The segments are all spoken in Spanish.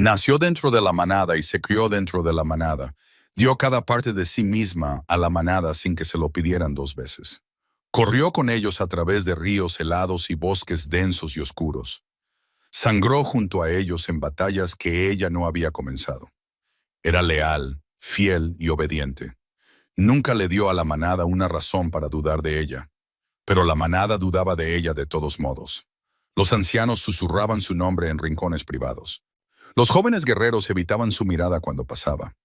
Nació dentro de la manada y se crió dentro de la manada. Dio cada parte de sí misma a la manada sin que se lo pidieran dos veces. Corrió con ellos a través de ríos helados y bosques densos y oscuros. Sangró junto a ellos en batallas que ella no había comenzado. Era leal, fiel y obediente. Nunca le dio a la manada una razón para dudar de ella, pero la manada dudaba de ella de todos modos. Los ancianos susurraban su nombre en rincones privados. Los jóvenes guerreros evitaban su mirada cuando pasaba,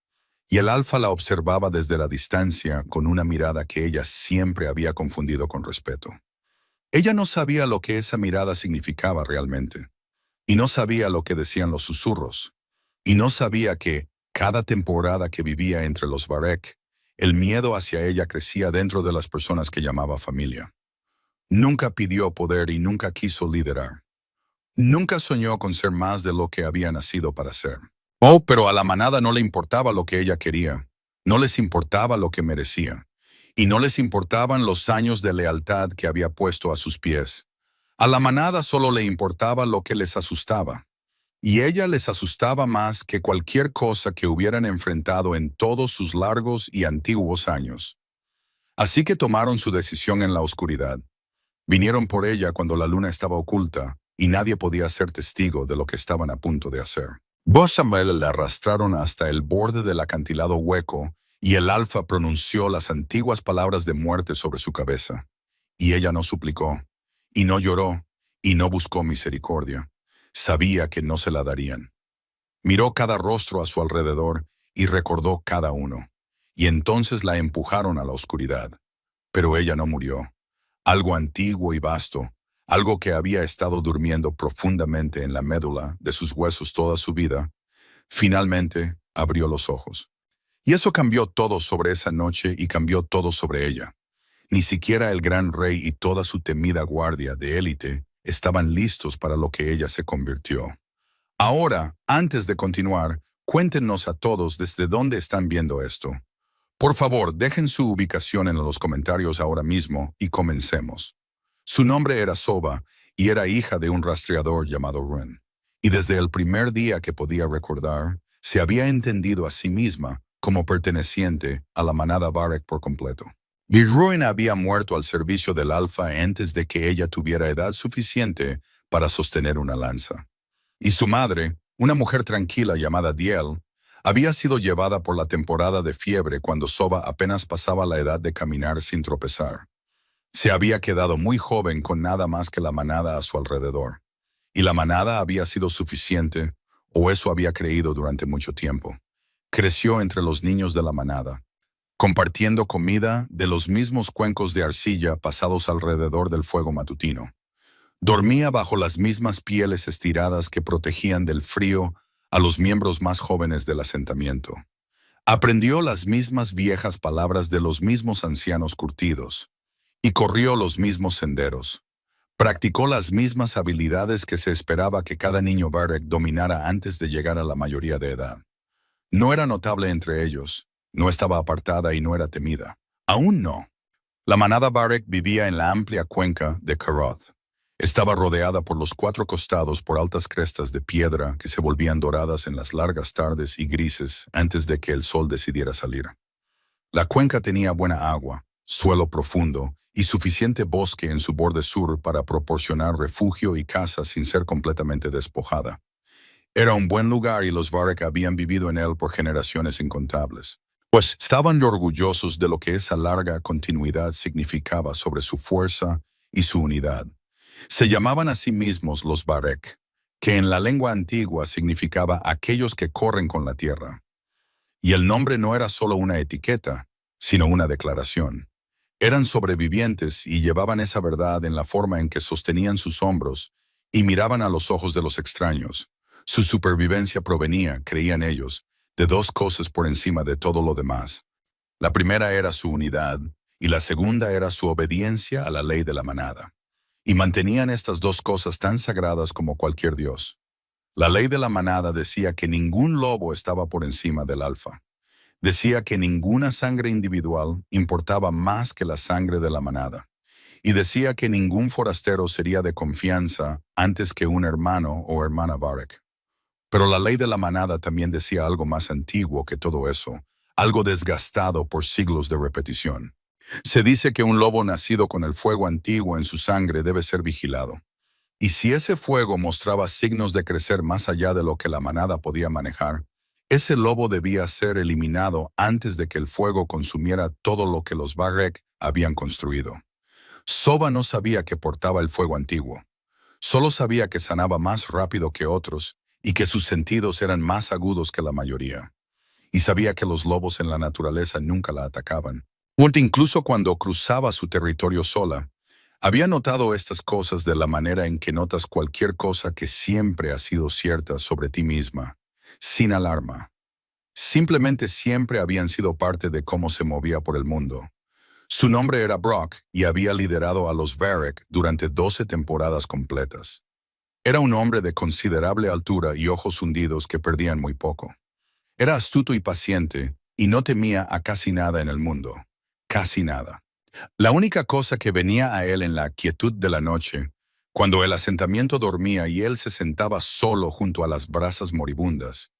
y el alfa la observaba desde la distancia con una mirada que ella siempre había confundido con respeto. Ella no sabía lo que esa mirada significaba realmente, y no sabía lo que decían los susurros, y no sabía que, cada temporada que vivía entre los Varek, el miedo hacia ella crecía dentro de las personas que llamaba familia. Nunca pidió poder y nunca quiso liderar. Nunca soñó con ser más de lo que había nacido para ser. Oh, pero a la manada no le importaba lo que ella quería. No les importaba lo que merecía. Y no les importaban los años de lealtad que había puesto a sus pies. A la manada solo le importaba lo que les asustaba. Y ella les asustaba más que cualquier cosa que hubieran enfrentado en todos sus largos y antiguos años. Así que tomaron su decisión en la oscuridad. Vinieron por ella cuando la luna estaba oculta y nadie podía ser testigo de lo que estaban a punto de hacer. Vos Samuel la arrastraron hasta el borde del acantilado hueco y el alfa pronunció las antiguas palabras de muerte sobre su cabeza. Y ella no suplicó, y no lloró, y no buscó misericordia. Sabía que no se la darían. Miró cada rostro a su alrededor y recordó cada uno. Y entonces la empujaron a la oscuridad. Pero ella no murió. Algo antiguo y vasto, algo que había estado durmiendo profundamente en la médula de sus huesos toda su vida, finalmente abrió los ojos. Y eso cambió todo sobre esa noche y cambió todo sobre ella. Ni siquiera el gran rey y toda su temida guardia de élite estaban listos para lo que ella se convirtió. Ahora, antes de continuar, cuéntenos a todos desde dónde están viendo esto. Por favor, dejen su ubicación en los comentarios ahora mismo y comencemos. Su nombre era Soba y era hija de un rastreador llamado Ren. Y desde el primer día que podía recordar, se había entendido a sí misma como perteneciente a la manada Varek por completo. Ren había muerto al servicio del Alfa antes de que ella tuviera edad suficiente para sostener una lanza. Y su madre, una mujer tranquila llamada Diel, había sido llevada por la temporada de fiebre cuando Soba apenas pasaba la edad de caminar sin tropezar. Se había quedado muy joven con nada más que la manada a su alrededor. Y la manada había sido suficiente, o eso había creído durante mucho tiempo. Creció entre los niños de la manada, compartiendo comida de los mismos cuencos de arcilla pasados alrededor del fuego matutino. Dormía bajo las mismas pieles estiradas que protegían del frío a los miembros más jóvenes del asentamiento. Aprendió las mismas viejas palabras de los mismos ancianos curtidos y corrió los mismos senderos. Practicó las mismas habilidades que se esperaba que cada niño Varek dominara antes de llegar a la mayoría de edad. No era notable entre ellos, no estaba apartada y no era temida. Aún no. La manada Varek vivía en la amplia cuenca de Karoth. Estaba rodeada por los cuatro costados por altas crestas de piedra que se volvían doradas en las largas tardes y grises antes de que el sol decidiera salir. La cuenca tenía buena agua, suelo profundo y suficiente bosque en su borde sur para proporcionar refugio y casa sin ser completamente despojada. Era un buen lugar y los Varek habían vivido en él por generaciones incontables, pues estaban orgullosos de lo que esa larga continuidad significaba sobre su fuerza y su unidad. Se llamaban a sí mismos los Varek, que en la lengua antigua significaba aquellos que corren con la tierra. Y el nombre no era solo una etiqueta, sino una declaración. Eran sobrevivientes y llevaban esa verdad en la forma en que sostenían sus hombros y miraban a los ojos de los extraños. Su supervivencia provenía, creían ellos, de dos cosas por encima de todo lo demás. La primera era su unidad y la segunda era su obediencia a la ley de la manada. Y mantenían estas dos cosas tan sagradas como cualquier dios. La ley de la manada decía que ningún lobo estaba por encima del alfa. Decía que ninguna sangre individual importaba más que la sangre de la manada. Y decía que ningún forastero sería de confianza antes que un hermano o hermana Varek. Pero la ley de la manada también decía algo más antiguo que todo eso, algo desgastado por siglos de repetición. Se dice que un lobo nacido con el fuego antiguo en su sangre debe ser vigilado. Y si ese fuego mostraba signos de crecer más allá de lo que la manada podía manejar, ese lobo debía ser eliminado antes de que el fuego consumiera todo lo que los Barrek habían construido. Soba no sabía que portaba el fuego antiguo. Solo sabía que sanaba más rápido que otros y que sus sentidos eran más agudos que la mayoría. Y sabía que los lobos en la naturaleza nunca la atacaban. Incluso cuando cruzaba su territorio sola, había notado estas cosas de la manera en que notas cualquier cosa que siempre ha sido cierta sobre ti misma, sin alarma. Simplemente siempre habían sido parte de cómo se movía por el mundo. Su nombre era Brock y había liderado a los Varek durante 12 temporadas completas. Era un hombre de considerable altura y ojos hundidos que perdían muy poco. Era astuto y paciente y no temía a casi nada en el mundo. Casi nada. La única cosa que venía a él en la quietud de la noche, cuando el asentamiento dormía y él se sentaba solo junto a las brasas moribundas,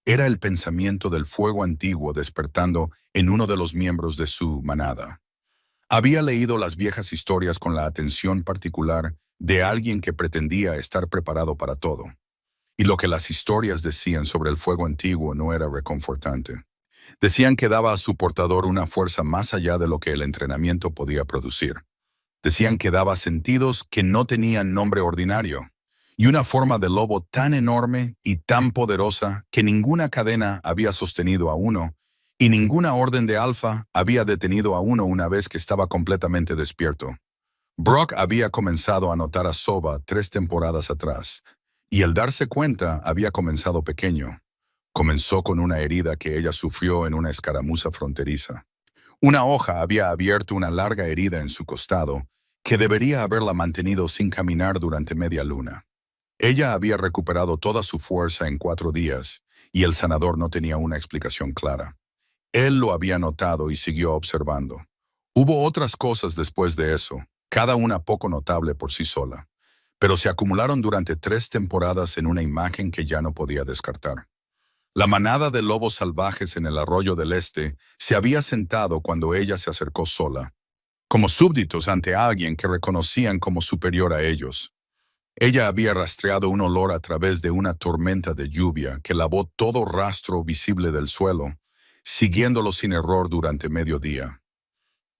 era el pensamiento del fuego antiguo despertando en uno de los miembros de su manada. Había leído las viejas historias con la atención particular de alguien que pretendía estar preparado para todo. Y lo que las historias decían sobre el fuego antiguo no era reconfortante. Decían que daba a su portador una fuerza más allá de lo que el entrenamiento podía producir. Decían que daba sentidos que no tenían nombre ordinario, y una forma de lobo tan enorme y tan poderosa que ninguna cadena había sostenido a uno, y ninguna orden de alfa había detenido a uno una vez que estaba completamente despierto. Brock había comenzado a notar a Soba 3 temporadas atrás, y al darse cuenta había comenzado pequeño. Comenzó con una herida que ella sufrió en una escaramuza fronteriza. Una hoja había abierto una larga herida en su costado, que debería haberla mantenido sin caminar durante media luna. Ella había recuperado toda su fuerza en 4 días, y el sanador no tenía una explicación clara. Él lo había notado y siguió observando. Hubo otras cosas después de eso, cada una poco notable por sí sola, pero se acumularon durante 3 temporadas en una imagen que ya no podía descartar. La manada de lobos salvajes en el arroyo del este se había sentado cuando ella se acercó sola, como súbditos ante alguien que reconocían como superior a ellos. Ella había rastreado un olor a través de una tormenta de lluvia que lavó todo rastro visible del suelo, siguiéndolo sin error durante mediodía.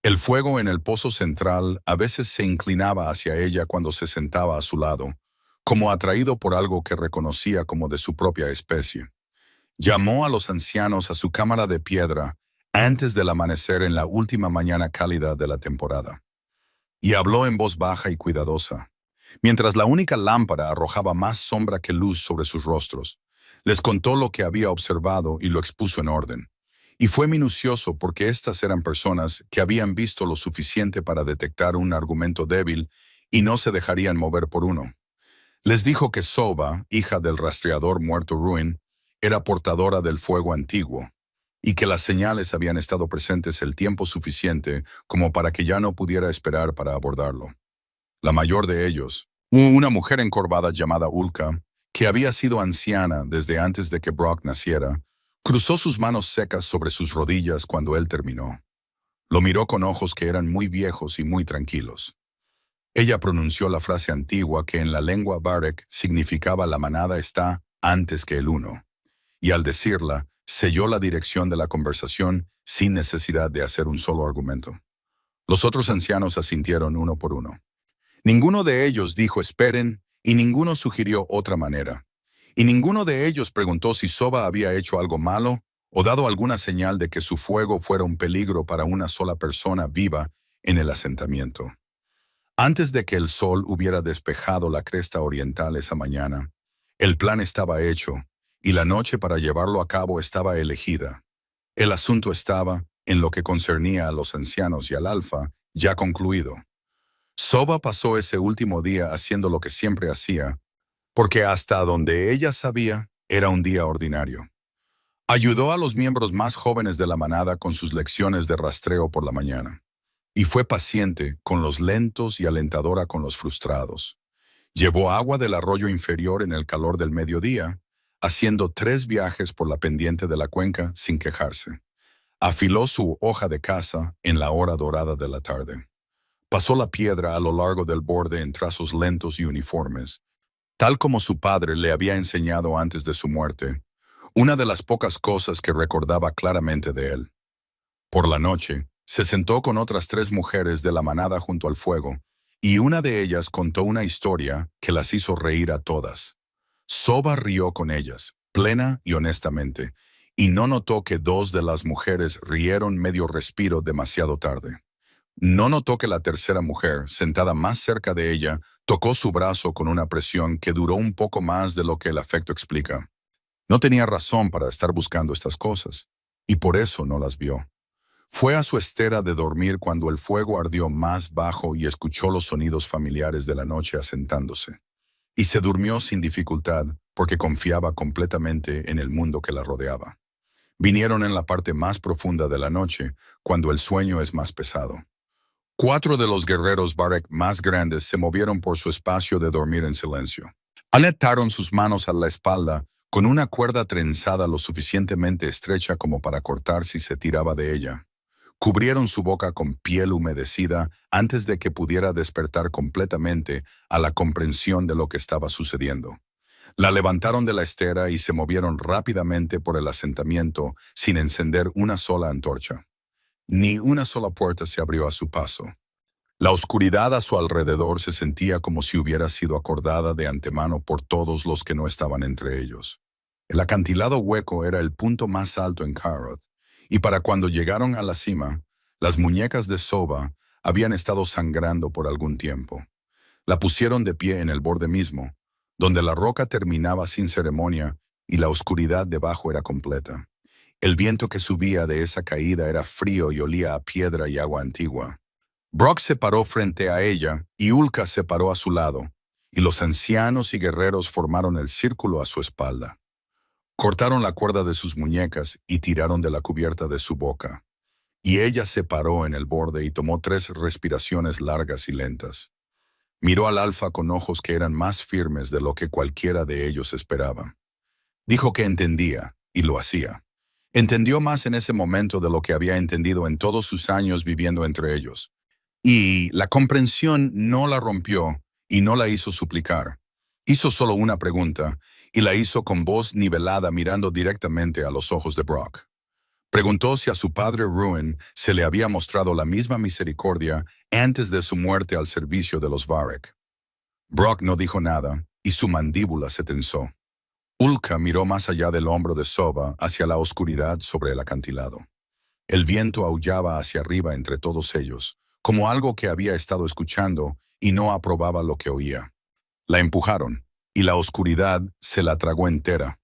El fuego en el pozo central a veces se inclinaba hacia ella cuando se sentaba a su lado, como atraído por algo que reconocía como de su propia especie. Llamó a los ancianos a su cámara de piedra antes del amanecer en la última mañana cálida de la temporada. Y habló en voz baja y cuidadosa, mientras la única lámpara arrojaba más sombra que luz sobre sus rostros. Les contó lo que había observado y lo expuso en orden. Y fue minucioso porque estas eran personas que habían visto lo suficiente para detectar un argumento débil y no se dejarían mover por uno. Les dijo que Soba, hija del rastreador muerto Ruin, era portadora del fuego antiguo, y que las señales habían estado presentes el tiempo suficiente como para que ya no pudiera esperar para abordarlo. La mayor de ellos, una mujer encorvada llamada Ulka, que había sido anciana desde antes de que Brock naciera, cruzó sus manos secas sobre sus rodillas cuando él terminó. Lo miró con ojos que eran muy viejos y muy tranquilos. Ella pronunció la frase antigua que en la lengua Barek significaba la manada está antes que el uno, y al decirla, selló la dirección de la conversación sin necesidad de hacer un solo argumento. Los otros ancianos asintieron uno por uno. Ninguno de ellos dijo esperen, y ninguno sugirió otra manera. Y ninguno de ellos preguntó si Soba había hecho algo malo o dado alguna señal de que su fuego fuera un peligro para una sola persona viva en el asentamiento. Antes de que el sol hubiera despejado la cresta oriental esa mañana, el plan estaba hecho y la noche para llevarlo a cabo estaba elegida. El asunto estaba, en lo que concernía a los ancianos y al alfa, ya concluido. Soba pasó ese último día haciendo lo que siempre hacía, porque hasta donde ella sabía, era un día ordinario. Ayudó a los miembros más jóvenes de la manada con sus lecciones de rastreo por la mañana. Y fue paciente con los lentos y alentadora con los frustrados. Llevó agua del arroyo inferior en el calor del mediodía, haciendo 3 viajes por la pendiente de la cuenca sin quejarse. Afiló su hoja de caza en la hora dorada de la tarde. Pasó la piedra a lo largo del borde en trazos lentos y uniformes, tal como su padre le había enseñado antes de su muerte, una de las pocas cosas que recordaba claramente de él. Por la noche, se sentó con otras 3 mujeres de la manada junto al fuego, y una de ellas contó una historia que las hizo reír a todas. Soba rió con ellas, plena y honestamente, y no notó que 2 de las mujeres rieron medio respiro demasiado tarde. No notó que la tercera mujer, sentada más cerca de ella, tocó su brazo con una presión que duró un poco más de lo que el afecto explica. No tenía razón para estar buscando estas cosas, y por eso no las vio. Fue a su estera de dormir cuando el fuego ardió más bajo y escuchó los sonidos familiares de la noche asentándose. Y se durmió sin dificultad porque confiaba completamente en el mundo que la rodeaba. Vinieron en la parte más profunda de la noche, cuando el sueño es más pesado. 4 de los guerreros Varek más grandes se movieron por su espacio de dormir en silencio. Ataron sus manos a la espalda con una cuerda trenzada lo suficientemente estrecha como para cortar si se tiraba de ella. Cubrieron su boca con piel humedecida antes de que pudiera despertar completamente a la comprensión de lo que estaba sucediendo. La levantaron de la estera y se movieron rápidamente por el asentamiento sin encender una sola antorcha. Ni una sola puerta se abrió a su paso. La oscuridad a su alrededor se sentía como si hubiera sido acordada de antemano por todos los que no estaban entre ellos. El acantilado hueco era el punto más alto en Karoth, y para cuando llegaron a la cima, las muñecas de Soba habían estado sangrando por algún tiempo. La pusieron de pie en el borde mismo, donde la roca terminaba sin ceremonia y la oscuridad debajo era completa. El viento que subía de esa caída era frío y olía a piedra y agua antigua. Brock se paró frente a ella y Ulka se paró a su lado, y los ancianos y guerreros formaron el círculo a su espalda. Cortaron la cuerda de sus muñecas y tiraron de la cubierta de su boca. Y ella se paró en el borde y tomó 3 respiraciones largas y lentas. Miró al alfa con ojos que eran más firmes de lo que cualquiera de ellos esperaba. Dijo que entendía, y lo hacía. Entendió más en ese momento de lo que había entendido en todos sus años viviendo entre ellos. Y la comprensión no la rompió y no la hizo suplicar. Hizo solo una pregunta, y la hizo con voz nivelada mirando directamente a los ojos de Brock. Preguntó si a su padre Ruin se le había mostrado la misma misericordia antes de su muerte al servicio de los Varek. Brock no dijo nada, y su mandíbula se tensó. Ulka miró más allá del hombro de Soba hacia la oscuridad sobre el acantilado. El viento aullaba hacia arriba entre todos ellos, como algo que había estado escuchando y no aprobaba lo que oía. La empujaron, y la oscuridad se la tragó entera.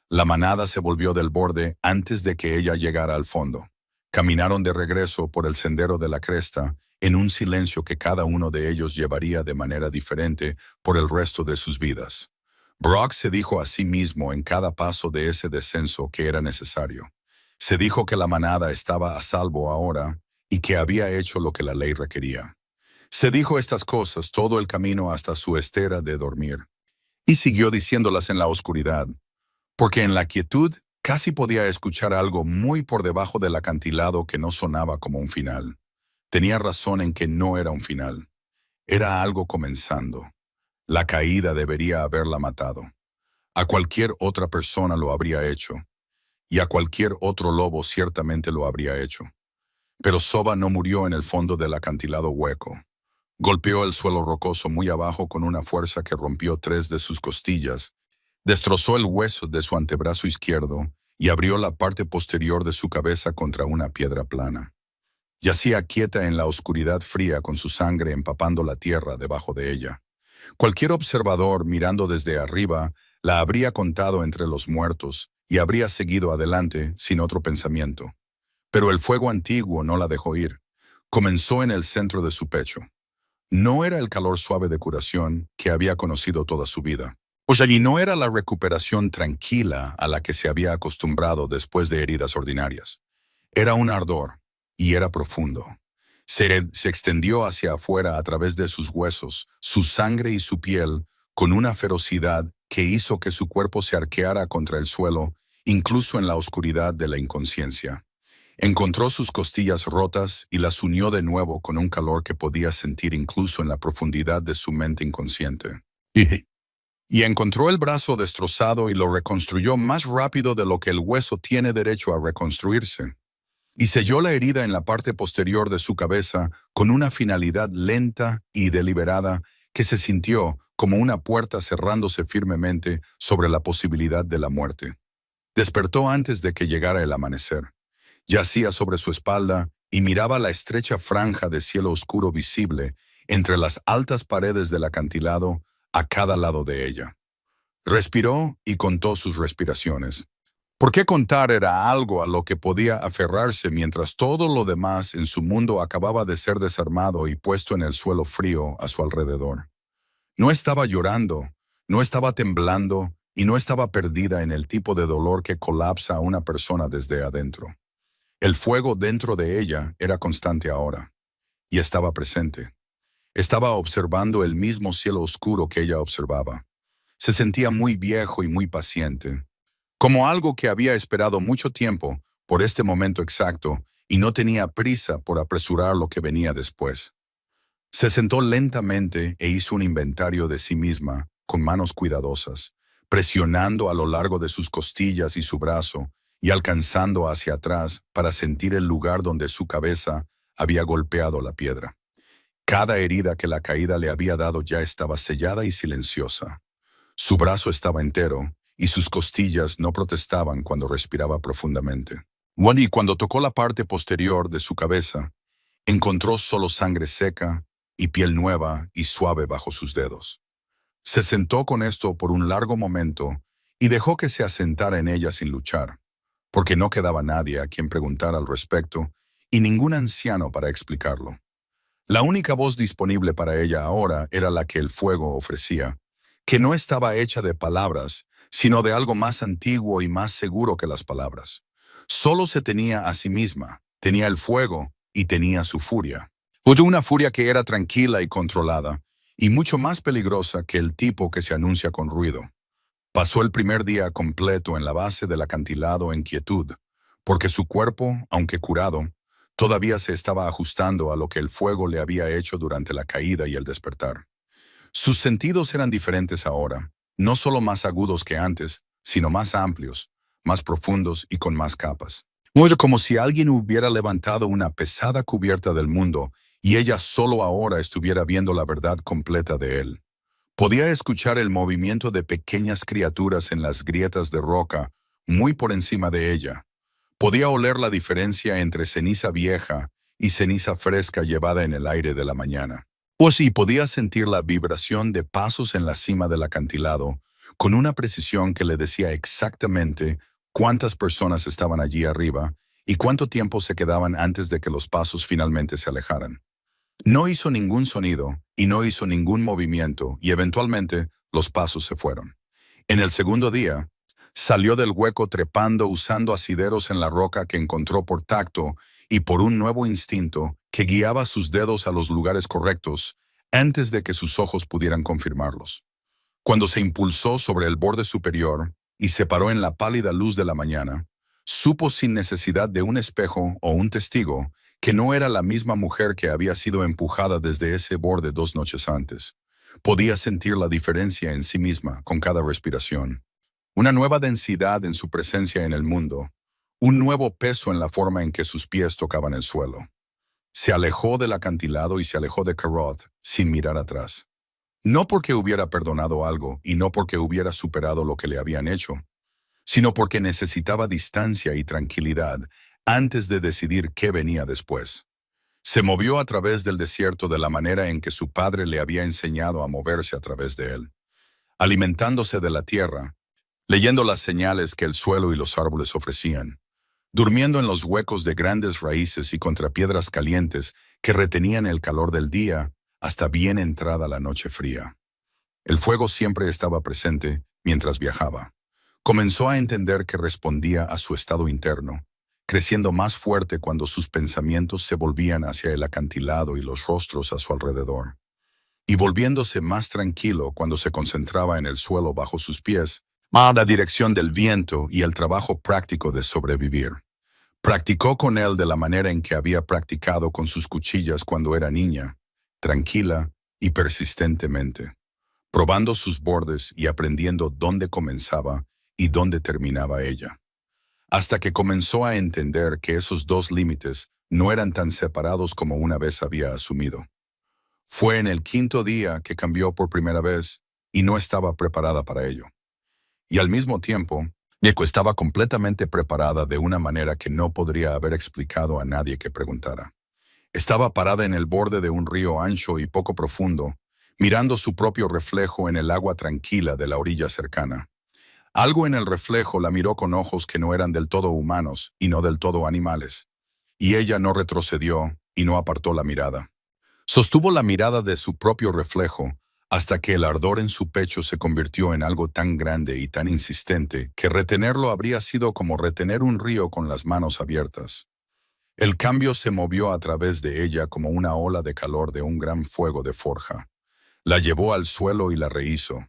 La manada se volvió del borde antes de que ella llegara al fondo. Caminaron de regreso por el sendero de la cresta, en un silencio que cada uno de ellos llevaría de manera diferente por el resto de sus vidas. Brock se dijo a sí mismo en cada paso de ese descenso que era necesario. Se dijo que la manada estaba a salvo ahora y que había hecho lo que la ley requería. Se dijo estas cosas todo el camino hasta su estera de dormir. Y siguió diciéndolas en la oscuridad, porque en la quietud casi podía escuchar algo muy por debajo del acantilado que no sonaba como un final. Tenía razón en que no era un final. Era algo comenzando. La caída debería haberla matado. A cualquier otra persona lo habría hecho, y a cualquier otro lobo ciertamente lo habría hecho. Pero Soba no murió en el fondo del acantilado hueco. Golpeó el suelo rocoso muy abajo con una fuerza que rompió 3 de sus costillas, destrozó el hueso de su antebrazo izquierdo y abrió la parte posterior de su cabeza contra una piedra plana. Yacía quieta en la oscuridad fría con su sangre empapando la tierra debajo de ella. Cualquier observador mirando desde arriba la habría contado entre los muertos y habría seguido adelante sin otro pensamiento. Pero el fuego antiguo no la dejó ir. Comenzó en el centro de su pecho. No era el calor suave de curación que había conocido toda su vida. Y no era la recuperación tranquila a la que se había acostumbrado después de heridas ordinarias. Era un ardor, y era profundo. Se extendió hacia afuera a través de sus huesos, su sangre y su piel, con una ferocidad que hizo que su cuerpo se arqueara contra el suelo, incluso en la oscuridad de la inconsciencia. Encontró sus costillas rotas y las unió de nuevo con un calor que podía sentir incluso en la profundidad de su mente inconsciente. Y encontró el brazo destrozado y lo reconstruyó más rápido de lo que el hueso tiene derecho a reconstruirse. Y selló la herida en la parte posterior de su cabeza con una finalidad lenta y deliberada que se sintió como una puerta cerrándose firmemente sobre la posibilidad de la muerte. Despertó antes de que llegara el amanecer. Yacía sobre su espalda y miraba la estrecha franja de cielo oscuro visible entre las altas paredes del acantilado a cada lado de ella. Respiró y contó sus respiraciones. ¿Por qué contar era algo a lo que podía aferrarse mientras todo lo demás en su mundo acababa de ser desarmado y puesto en el suelo frío a su alrededor? No estaba llorando, no estaba temblando y no estaba perdida en el tipo de dolor que colapsa a una persona desde adentro. El fuego dentro de ella era constante ahora, y estaba presente. Estaba observando el mismo cielo oscuro que ella observaba. Se sentía muy viejo y muy paciente, como algo que había esperado mucho tiempo por este momento exacto y no tenía prisa por apresurar lo que venía después. Se sentó lentamente e hizo un inventario de sí misma con manos cuidadosas, presionando a lo largo de sus costillas y su brazo y alcanzando hacia atrás para sentir el lugar donde su cabeza había golpeado la piedra. Cada herida que la caída le había dado ya estaba sellada y silenciosa. Su brazo estaba entero y sus costillas no protestaban cuando respiraba profundamente. Y cuando tocó la parte posterior de su cabeza, encontró solo sangre seca y piel nueva y suave bajo sus dedos. Se sentó con esto por un largo momento y dejó que se asentara en ella sin luchar, porque no quedaba nadie a quien preguntar al respecto y ningún anciano para explicarlo. La única voz disponible para ella ahora era la que el fuego ofrecía, que no estaba hecha de palabras, sino de algo más antiguo y más seguro que las palabras. Solo se tenía a sí misma, tenía el fuego y tenía su furia. Una furia que era tranquila y controlada, y mucho más peligrosa que el tipo que se anuncia con ruido. Pasó el primer día completo en la base del acantilado en quietud, porque su cuerpo, aunque curado, todavía se estaba ajustando a lo que el fuego le había hecho durante la caída y el despertar. Sus sentidos eran diferentes ahora, no solo más agudos que antes, sino más amplios, más profundos y con más capas. Como si alguien hubiera levantado una pesada cubierta del mundo y ella solo ahora estuviera viendo la verdad completa de él. Podía escuchar el movimiento de pequeñas criaturas en las grietas de roca, muy por encima de ella. Podía oler la diferencia entre ceniza vieja y ceniza fresca llevada en el aire de la mañana. O sí, podía sentir la vibración de pasos en la cima del acantilado, con una precisión que le decía exactamente cuántas personas estaban allí arriba y cuánto tiempo se quedaban antes de que los pasos finalmente se alejaran. No hizo ningún sonido y no hizo ningún movimiento y eventualmente los pasos se fueron. En el segundo día, salió del hueco trepando usando asideros en la roca que encontró por tacto y por un nuevo instinto que guiaba sus dedos a los lugares correctos antes de que sus ojos pudieran confirmarlos. Cuando se impulsó sobre el borde superior y se paró en la pálida luz de la mañana, supo sin necesidad de un espejo o un testigo que no era la misma mujer que había sido empujada desde ese borde 2 noches antes. Podía sentir la diferencia en sí misma con cada respiración. Una nueva densidad en su presencia en el mundo, un nuevo peso en la forma en que sus pies tocaban el suelo. Se alejó del acantilado y se alejó de Carroth sin mirar atrás. No porque hubiera perdonado algo y no porque hubiera superado lo que le habían hecho, sino porque necesitaba distancia y tranquilidad antes de decidir qué venía después. Se movió a través del desierto de la manera en que su padre le había enseñado a moverse a través de él, alimentándose de la tierra, leyendo las señales que el suelo y los árboles ofrecían, durmiendo en los huecos de grandes raíces y contra piedras calientes que retenían el calor del día hasta bien entrada la noche fría. El fuego siempre estaba presente mientras viajaba. Comenzó a entender que respondía a su estado interno, creciendo más fuerte cuando sus pensamientos se volvían hacia el acantilado y los rostros a su alrededor. y volviéndose más tranquilo cuando se concentraba en el suelo bajo sus pies, a la dirección del viento y el trabajo práctico de sobrevivir. Practicó con él de la manera en que había practicado con sus cuchillas cuando era niña, tranquila y persistentemente, probando sus bordes y aprendiendo dónde comenzaba y dónde terminaba ella, hasta que comenzó a entender que esos dos límites no eran tan separados como una vez había asumido. Fue en el quinto día que cambió por primera vez y no estaba preparada para ello. Y al mismo tiempo, Nico estaba completamente preparada de una manera que no podría haber explicado a nadie que preguntara. Estaba parada en el borde de un río ancho y poco profundo, mirando su propio reflejo en el agua tranquila de la orilla cercana. Algo en el reflejo la miró con ojos que no eran del todo humanos y no del todo animales, y ella no retrocedió y no apartó la mirada. Sostuvo la mirada de su propio reflejo hasta que el ardor en su pecho se convirtió en algo tan grande y tan insistente que retenerlo habría sido como retener un río con las manos abiertas. El cambio se movió a través de ella como una ola de calor de un gran fuego de forja. La llevó al suelo y la rehizo.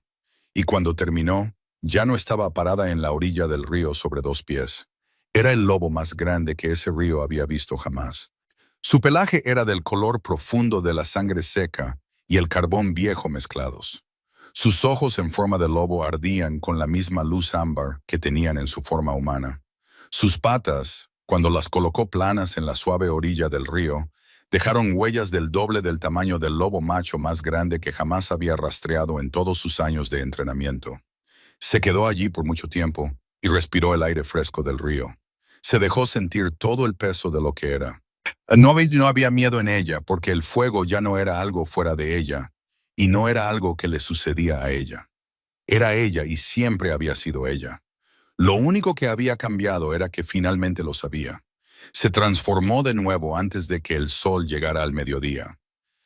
Y cuando terminó, ya no estaba parada en la orilla del río sobre dos pies. Era el lobo más grande que ese río había visto jamás. Su pelaje era del color profundo de la sangre seca y el carbón viejo mezclados. Sus ojos en forma de lobo ardían con la misma luz ámbar que tenían en su forma humana. Sus patas, cuando las colocó planas en la suave orilla del río, dejaron huellas del doble del tamaño del lobo macho más grande que jamás había rastreado en todos sus años de entrenamiento. Se quedó allí por mucho tiempo y respiró el aire fresco del río. Se dejó sentir todo el peso de lo que era. No había miedo en ella porque el fuego ya no era algo fuera de ella y no era algo que le sucedía a ella. Era ella y siempre había sido ella. Lo único que había cambiado era que finalmente lo sabía. Se transformó de nuevo antes de que el sol llegara al mediodía.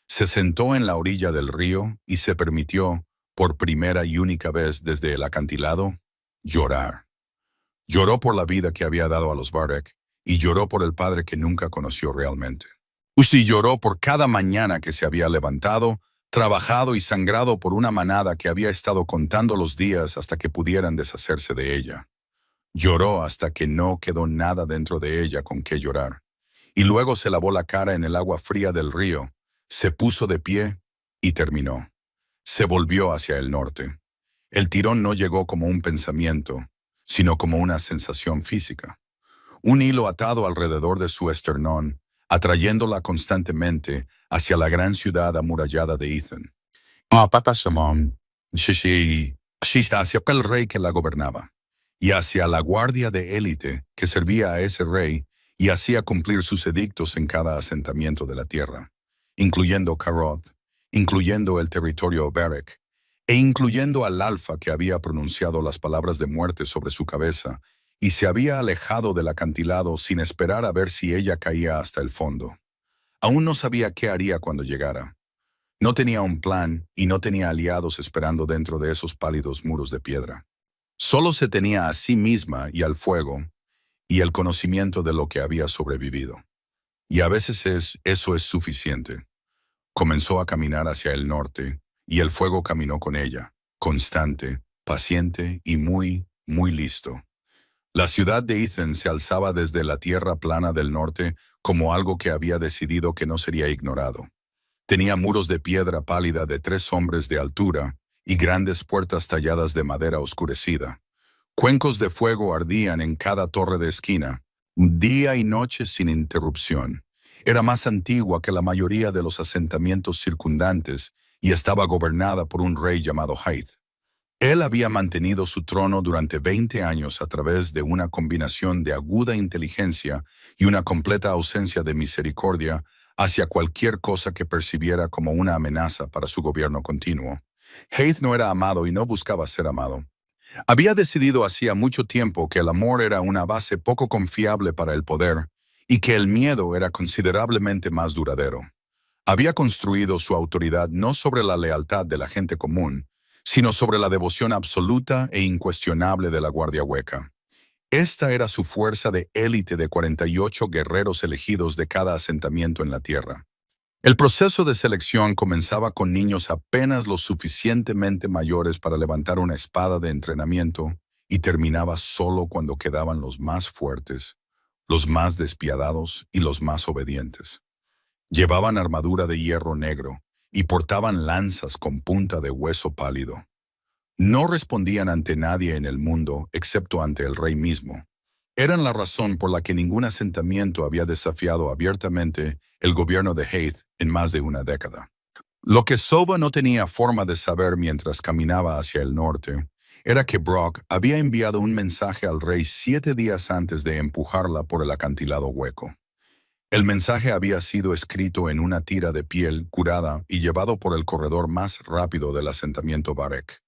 Se sentó en la orilla del río y se permitió, por primera y única vez desde el acantilado, llorar. Lloró por la vida que había dado a los Vardek y lloró por el padre que nunca conoció realmente. Uzi lloró por cada mañana que se había levantado, trabajado y sangrado por una manada que había estado contando los días hasta que pudieran deshacerse de ella. Lloró hasta que no quedó nada dentro de ella con qué llorar. Y luego se lavó la cara en el agua fría del río, se puso de pie y terminó. Se volvió hacia el norte. El tirón no llegó como un pensamiento, sino como una sensación física. Un hilo atado alrededor de su esternón, atrayéndola constantemente hacia la gran ciudad amurallada de Ethan. Papa Samon, hacia el rey que la gobernaba, y hacia la guardia de élite que servía a ese rey y hacía cumplir sus edictos en cada asentamiento de la tierra, incluyendo Karoth, incluyendo el territorio Berek, e incluyendo al alfa que había pronunciado las palabras de muerte sobre su cabeza y se había alejado del acantilado sin esperar a ver si ella caía hasta el fondo. Aún no sabía qué haría cuando llegara. No tenía un plan y no tenía aliados esperando dentro de esos pálidos muros de piedra. Solo se tenía a sí misma y al fuego y el conocimiento de lo que había sobrevivido. Y a veces eso es suficiente. Comenzó a caminar hacia el norte y el fuego caminó con ella, constante, paciente y muy, muy listo. La ciudad de Ethan se alzaba desde la tierra plana del norte como algo que había decidido que no sería ignorado. Tenía muros de piedra pálida de 3 hombres de altura y grandes puertas talladas de madera oscurecida. Cuencos de fuego ardían en cada torre de esquina, día y noche sin interrupción. Era más antigua que la mayoría de los asentamientos circundantes y estaba gobernada por un rey llamado Haith. Él había mantenido su trono durante 20 años a través de una combinación de aguda inteligencia y una completa ausencia de misericordia hacia cualquier cosa que percibiera como una amenaza para su gobierno continuo. Haith no era amado y no buscaba ser amado. Había decidido hacía mucho tiempo que el amor era una base poco confiable para el poder y que el miedo era considerablemente más duradero. Había construido su autoridad no sobre la lealtad de la gente común, sino sobre la devoción absoluta e incuestionable de la Guardia Hueca. Esta era su fuerza de élite de 48 guerreros elegidos de cada asentamiento en la tierra. El proceso de selección comenzaba con niños apenas lo suficientemente mayores para levantar una espada de entrenamiento y terminaba solo cuando quedaban los más fuertes, los más despiadados y los más obedientes. Llevaban armadura de hierro negro y portaban lanzas con punta de hueso pálido. No respondían ante nadie en el mundo excepto ante el rey mismo. Eran la razón por la que ningún asentamiento había desafiado abiertamente el gobierno de Haith en más de una década. Lo que Sova no tenía forma de saber mientras caminaba hacia el norte era que Brock había enviado un mensaje al rey 7 días antes de empujarla por el acantilado hueco. El mensaje había sido escrito en una tira de piel curada y llevado por el corredor más rápido del asentamiento Barek.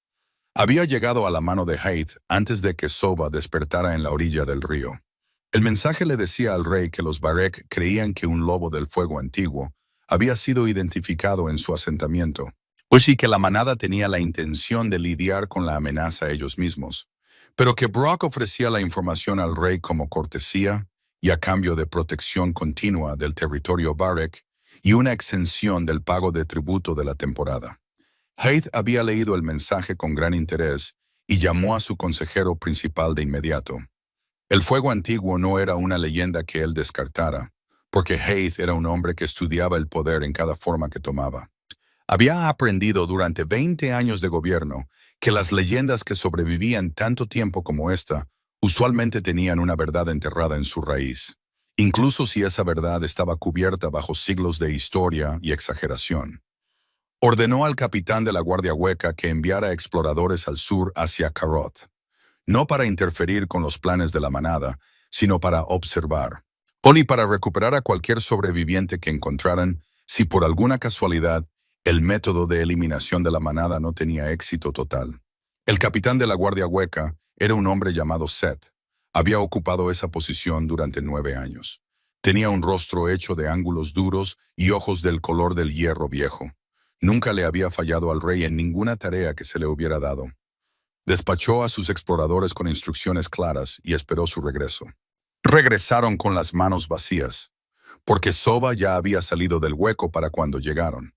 Había llegado a la mano de Haith antes de que Sova despertara en la orilla del río. El mensaje le decía al rey que los Barek creían que un lobo del fuego antiguo había sido identificado en su asentamiento, pues sí que la manada tenía la intención de lidiar con la amenaza ellos mismos, pero que Brock ofrecía la información al rey como cortesía y a cambio de protección continua del territorio Barek y una exención del pago de tributo de la temporada. Haith había leído el mensaje con gran interés y llamó a su consejero principal de inmediato. El fuego antiguo no era una leyenda que él descartara, porque Haith era un hombre que estudiaba el poder en cada forma que tomaba. Había aprendido durante 20 años de gobierno que las leyendas que sobrevivían tanto tiempo como esta usualmente tenían una verdad enterrada en su raíz, incluso si esa verdad estaba cubierta bajo siglos de historia y exageración. Ordenó al capitán de la Guardia Hueca que enviara exploradores al sur hacia Karot, no para interferir con los planes de la manada, sino para observar, o ni para recuperar a cualquier sobreviviente que encontraran si por alguna casualidad el método de eliminación de la manada no tenía éxito total. El capitán de la Guardia Hueca era un hombre llamado Seth. Había ocupado esa posición durante 9 años. Tenía un rostro hecho de ángulos duros y ojos del color del hierro viejo. Nunca le había fallado al rey en ninguna tarea que se le hubiera dado. Despachó a sus exploradores con instrucciones claras y esperó su regreso. Regresaron con las manos vacías, porque Sova ya había salido del hueco para cuando llegaron.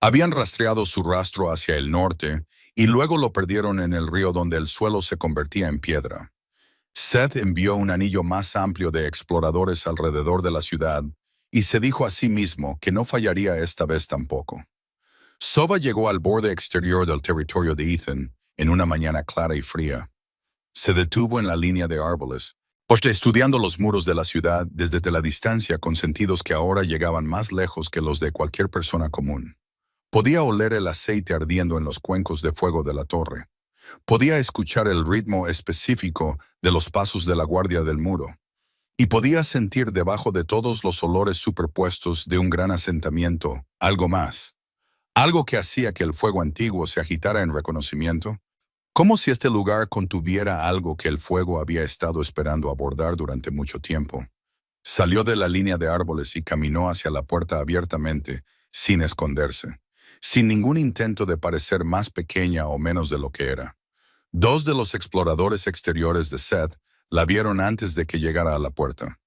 Habían rastreado su rastro hacia el norte y luego lo perdieron en el río donde el suelo se convertía en piedra. Seth envió un anillo más amplio de exploradores alrededor de la ciudad y se dijo a sí mismo que no fallaría esta vez tampoco. Sova llegó al borde exterior del territorio de Ethan en una mañana clara y fría. Se detuvo en la línea de árboles, estudiando los muros de la ciudad desde la distancia con sentidos que ahora llegaban más lejos que los de cualquier persona común. Podía oler el aceite ardiendo en los cuencos de fuego de la torre. Podía escuchar el ritmo específico de los pasos de la guardia del muro. Y podía sentir debajo de todos los olores superpuestos de un gran asentamiento algo más. Algo que hacía que el fuego antiguo se agitara en reconocimiento, como si este lugar contuviera algo que el fuego había estado esperando abordar durante mucho tiempo. Salió de la línea de árboles y caminó hacia la puerta abiertamente, sin esconderse, sin ningún intento de parecer más pequeña o menos de lo que era. 2 de los exploradores exteriores de Seth la vieron antes de que llegara a la puerta.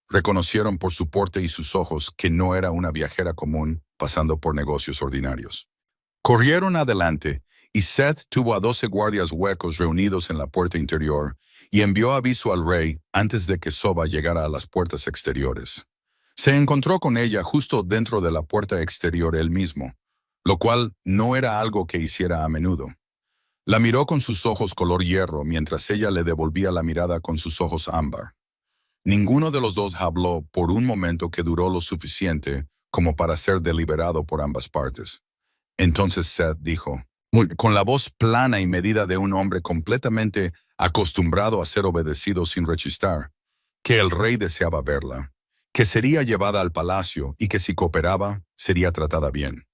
Reconocieron por su porte y sus ojos que no era una viajera común pasando por negocios ordinarios. Corrieron adelante y Seth tuvo a 12 guardias huecos reunidos en la puerta interior y envió aviso al rey antes de que Sova llegara a las puertas exteriores. Se encontró con ella justo dentro de la puerta exterior él mismo, lo cual no era algo que hiciera a menudo. La miró con sus ojos color hierro mientras ella le devolvía la mirada con sus ojos ámbar. Ninguno de los dos habló por un momento que duró lo suficiente como para ser deliberado por ambas partes. Entonces Seth dijo, con la voz plana y medida de un hombre completamente acostumbrado a ser obedecido sin rechistar, que el rey deseaba verla, que sería llevada al palacio y que si cooperaba, sería tratada bien.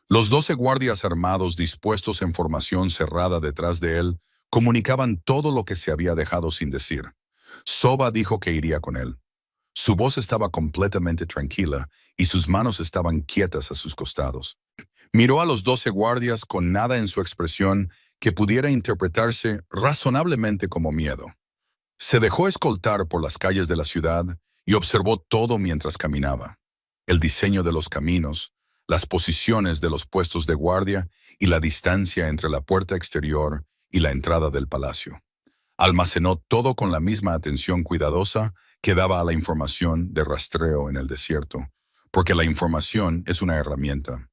Los 12 guardias armados dispuestos en formación cerrada detrás de él comunicaban todo lo que se había dejado sin decir. Sova dijo que iría con él. Su voz estaba completamente tranquila y sus manos estaban quietas a sus costados. Miró a los 12 guardias con nada en su expresión que pudiera interpretarse razonablemente como miedo. Se dejó escoltar por las calles de la ciudad y observó todo mientras caminaba. El diseño de los caminos, las posiciones de los puestos de guardia y la distancia entre la puerta exterior y la entrada del palacio. Almacenó todo con la misma atención cuidadosa que daba a la información de rastreo en el desierto, porque la información es una herramienta.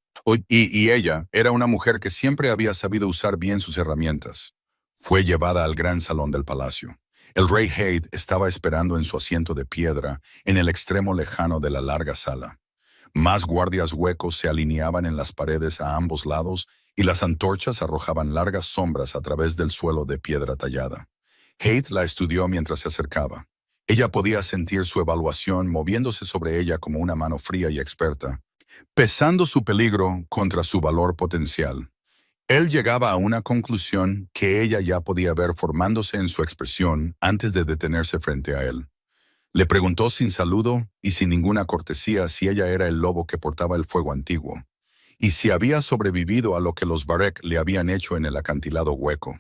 Y ella era una mujer que siempre había sabido usar bien sus herramientas. Fue llevada al gran salón del palacio. El rey Haed estaba esperando en su asiento de piedra en el extremo lejano de la larga sala. Más guardias huecos se alineaban en las paredes a ambos lados y las antorchas arrojaban largas sombras a través del suelo de piedra tallada. Haed la estudió mientras se acercaba. Ella podía sentir su evaluación moviéndose sobre ella como una mano fría y experta, pesando su peligro contra su valor potencial. Él llegaba a una conclusión que ella ya podía ver formándose en su expresión antes de detenerse frente a él. Le preguntó sin saludo y sin ninguna cortesía si ella era el lobo que portaba el fuego antiguo, y si había sobrevivido a lo que los Varek le habían hecho en el acantilado hueco.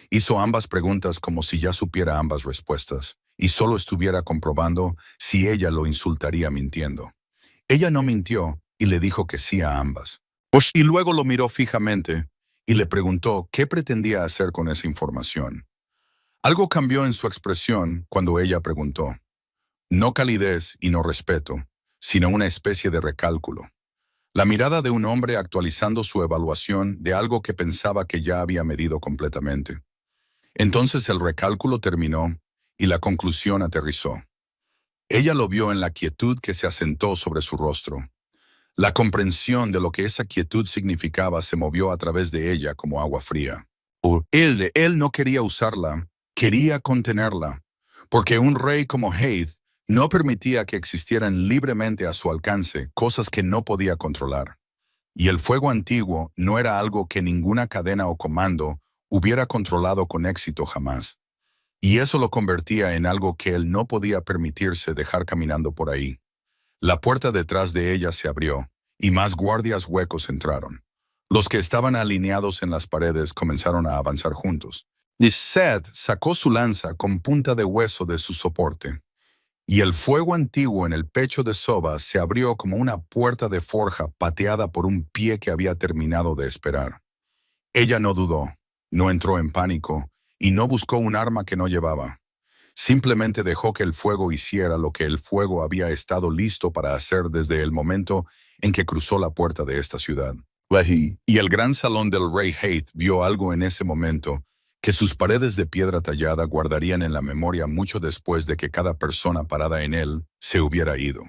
Hizo ambas preguntas como si ya supiera ambas respuestas, y solo estuviera comprobando si ella lo insultaría mintiendo. Ella no mintió y le dijo que sí a ambas. Y luego lo miró fijamente y le preguntó qué pretendía hacer con esa información. Algo cambió en su expresión cuando ella preguntó. No calidez y no respeto, sino una especie de recálculo. La mirada de un hombre actualizando su evaluación de algo que pensaba que ya había medido completamente. Entonces el recálculo terminó y la conclusión aterrizó. Ella lo vio en la quietud que se asentó sobre su rostro. La comprensión de lo que esa quietud significaba se movió a través de ella como agua fría. Él no quería usarla, quería contenerla, porque un rey como Haed no permitía que existieran libremente a su alcance cosas que no podía controlar. Y el fuego antiguo no era algo que ninguna cadena o comando hubiera controlado con éxito jamás. Y eso lo convertía en algo que él no podía permitirse dejar caminando por ahí. La puerta detrás de ella se abrió, y más guardias huecos entraron. Los que estaban alineados en las paredes comenzaron a avanzar juntos. Y Seth sacó su lanza con punta de hueso de su soporte, y el fuego antiguo en el pecho de Soba se abrió como una puerta de forja pateada por un pie que había terminado de esperar. Ella no dudó, no entró en pánico, y no buscó un arma que no llevaba. Simplemente dejó que el fuego hiciera lo que el fuego había estado listo para hacer desde el momento en que cruzó la puerta de esta ciudad. Y el gran salón del rey Haed vio algo en ese momento que sus paredes de piedra tallada guardarían en la memoria mucho después de que cada persona parada en él se hubiera ido.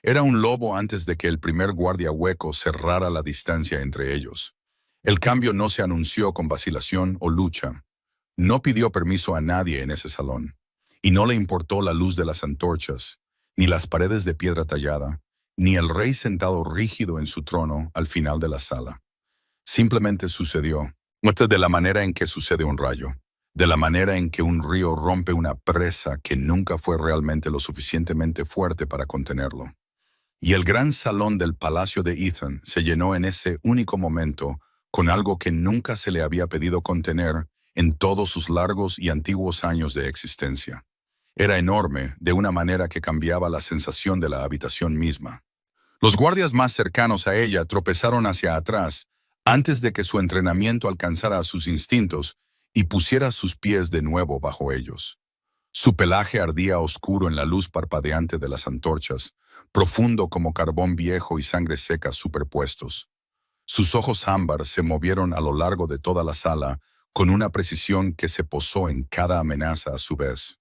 Era un lobo antes de que el primer guardia hueco cerrara la distancia entre ellos. El cambio no se anunció con vacilación o lucha. No pidió permiso a nadie en ese salón. Y no le importó la luz de las antorchas, ni las paredes de piedra tallada, ni el rey sentado rígido en su trono al final de la sala. Simplemente sucedió, de la manera en que sucede un rayo, de la manera en que un río rompe una presa que nunca fue realmente lo suficientemente fuerte para contenerlo. Y el gran salón del palacio de Ethan se llenó en ese único momento con algo que nunca se le había pedido contener en todos sus largos y antiguos años de existencia. Era enorme de una manera que cambiaba la sensación de la habitación misma. Los guardias más cercanos a ella tropezaron hacia atrás antes de que su entrenamiento alcanzara a sus instintos y pusiera sus pies de nuevo bajo ellos. Su pelaje ardía oscuro en la luz parpadeante de las antorchas, profundo como carbón viejo y sangre seca superpuestos. Sus ojos ámbar se movieron a lo largo de toda la sala con una precisión que se posó en cada amenaza a su vez.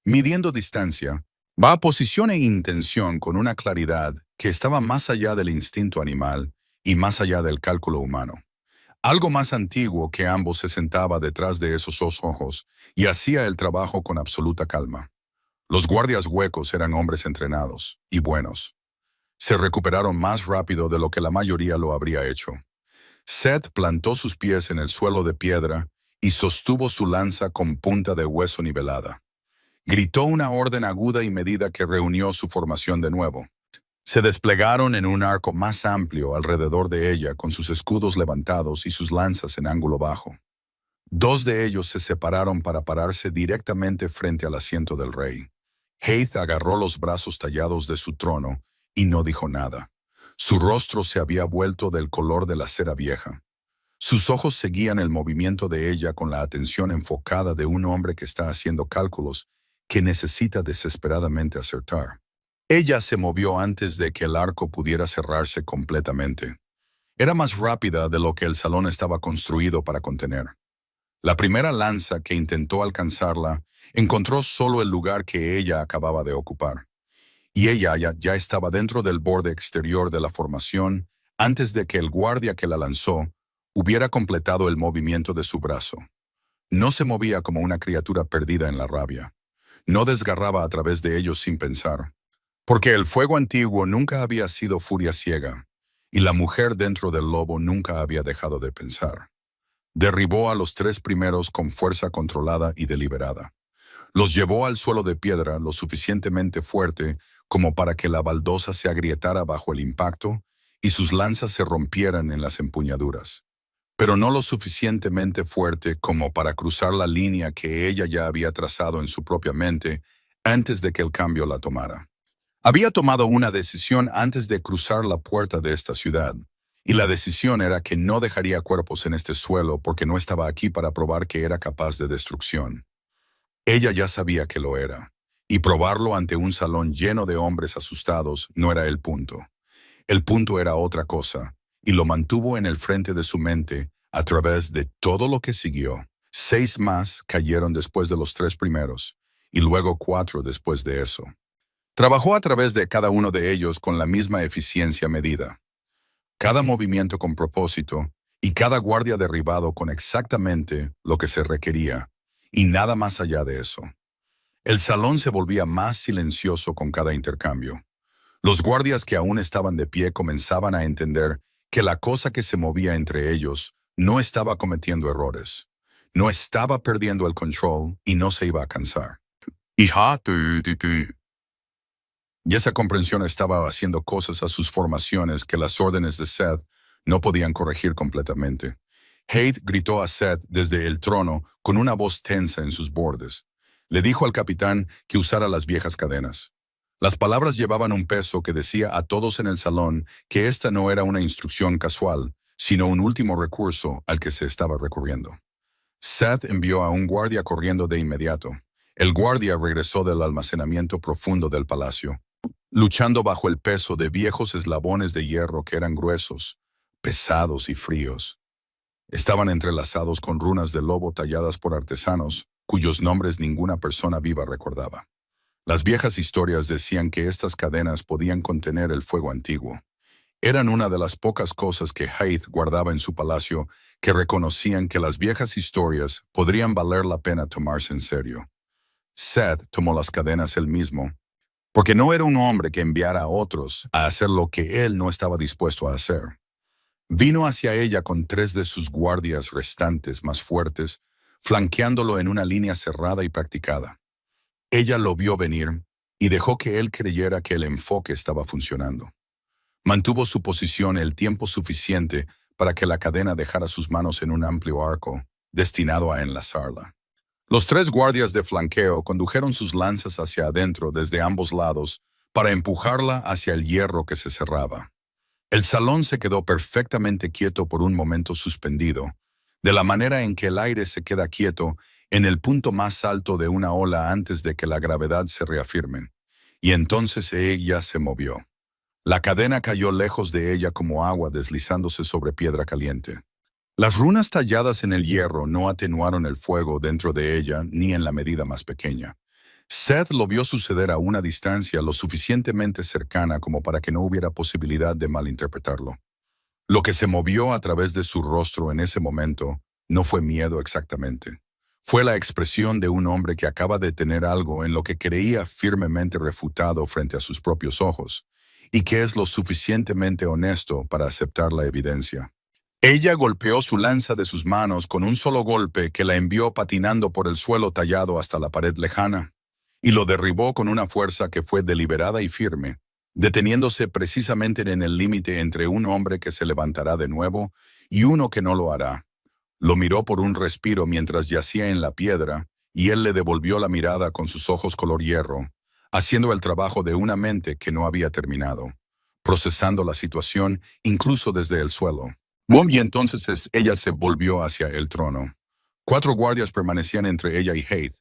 Midiendo distancia, va a posición e intención con una claridad que estaba más allá del instinto animal y más allá del cálculo humano. Algo más antiguo que ambos se sentaba detrás de esos dos ojos y hacía el trabajo con absoluta calma. Los guardias huecos eran hombres entrenados y buenos. Se recuperaron más rápido de lo que la mayoría lo habría hecho. Seth plantó sus pies en el suelo de piedra y sostuvo su lanza con punta de hueso nivelada. Gritó una orden aguda y medida que reunió su formación de nuevo. Se desplegaron en un arco más amplio alrededor de ella con sus escudos levantados y sus lanzas en ángulo bajo. Dos de ellos se separaron para pararse directamente frente al asiento del rey. Haed agarró los brazos tallados de su trono y no dijo nada. Su rostro se había vuelto del color de la cera vieja. Sus ojos seguían el movimiento de ella con la atención enfocada de un hombre que está haciendo cálculos que necesita desesperadamente acertar. Ella se movió antes de que el arco pudiera cerrarse completamente. Era más rápida de lo que el salón estaba construido para contener. La primera lanza que intentó alcanzarla encontró solo el lugar que ella acababa de ocupar. Y ella ya estaba dentro del borde exterior de la formación antes de que el guardia que la lanzó hubiera completado el movimiento de su brazo. No se movía como una criatura perdida en la rabia. No desgarraba a través de ellos sin pensar. Porque el fuego antiguo nunca había sido furia ciega, y la mujer dentro del lobo nunca había dejado de pensar. Derribó a los tres primeros con fuerza controlada y deliberada. Los llevó al suelo de piedra lo suficientemente fuerte como para que la baldosa se agrietara bajo el impacto y sus lanzas se rompieran en las empuñaduras, pero no lo suficientemente fuerte como para cruzar la línea que ella ya había trazado en su propia mente antes de que el cambio la tomara. Había tomado una decisión antes de cruzar la puerta de esta ciudad, y la decisión era que no dejaría cuerpos en este suelo porque no estaba aquí para probar que era capaz de destrucción. Ella ya sabía que lo era, y probarlo ante un salón lleno de hombres asustados no era el punto. El punto era otra cosa, y lo mantuvo en el frente de su mente a través de todo lo que siguió. 6 más cayeron después de los 3 primeros, y luego 4 después de eso. Trabajó a través de cada uno de ellos con la misma eficiencia medida. Cada movimiento con propósito, y cada guardia derribado con exactamente lo que se requería, y nada más allá de eso. El salón se volvía más silencioso con cada intercambio. Los guardias que aún estaban de pie comenzaban a entender que la cosa que se movía entre ellos no estaba cometiendo errores, no estaba perdiendo el control y no se iba a cansar. Y esa comprensión estaba haciendo cosas a sus formaciones que las órdenes de Seth no podían corregir completamente. Hate gritó a Seth desde el trono con una voz tensa en sus bordes. Le dijo al capitán que usara las viejas cadenas. Las palabras llevaban un peso que decía a todos en el salón que esta no era una instrucción casual, sino un último recurso al que se estaba recurriendo. Seth envió a un guardia corriendo de inmediato. El guardia regresó del almacenamiento profundo del palacio, luchando bajo el peso de viejos eslabones de hierro que eran gruesos, pesados y fríos. Estaban entrelazados con runas de lobo talladas por artesanos, cuyos nombres ninguna persona viva recordaba. Las viejas historias decían que estas cadenas podían contener el fuego antiguo. Eran una de las pocas cosas que Haith guardaba en su palacio que reconocían que las viejas historias podrían valer la pena tomarse en serio. Seth tomó las cadenas él mismo, porque no era un hombre que enviara a otros a hacer lo que él no estaba dispuesto a hacer. Vino hacia ella con 3 de sus guardias restantes más fuertes, flanqueándolo en una línea cerrada y practicada. Ella lo vio venir y dejó que él creyera que el enfoque estaba funcionando. Mantuvo su posición el tiempo suficiente para que la cadena dejara sus manos en un amplio arco, destinado a enlazarla. Los 3 guardias de flanqueo condujeron sus lanzas hacia adentro desde ambos lados para empujarla hacia el hierro que se cerraba. El salón se quedó perfectamente quieto por un momento suspendido, de la manera en que el aire se queda quieto en el punto más alto de una ola antes de que la gravedad se reafirme. Y entonces ella se movió. La cadena cayó lejos de ella como agua deslizándose sobre piedra caliente. Las runas talladas en el hierro no atenuaron el fuego dentro de ella ni en la medida más pequeña. Seth lo vio suceder a una distancia lo suficientemente cercana como para que no hubiera posibilidad de malinterpretarlo. Lo que se movió a través de su rostro en ese momento no fue miedo exactamente. Fue la expresión de un hombre que acaba de tener algo en lo que creía firmemente refutado frente a sus propios ojos, y que es lo suficientemente honesto para aceptar la evidencia. Ella golpeó su lanza de sus manos con un solo golpe que la envió patinando por el suelo tallado hasta la pared lejana, y lo derribó con una fuerza que fue deliberada y firme, deteniéndose precisamente en el límite entre un hombre que se levantará de nuevo y uno que no lo hará. Lo miró por un respiro mientras yacía en la piedra, y él le devolvió la mirada con sus ojos color hierro, haciendo el trabajo de una mente que no había terminado. procesando la situación incluso desde el suelo. Y entonces ella se volvió hacia el trono. 4 guardias permanecían entre ella y Haith.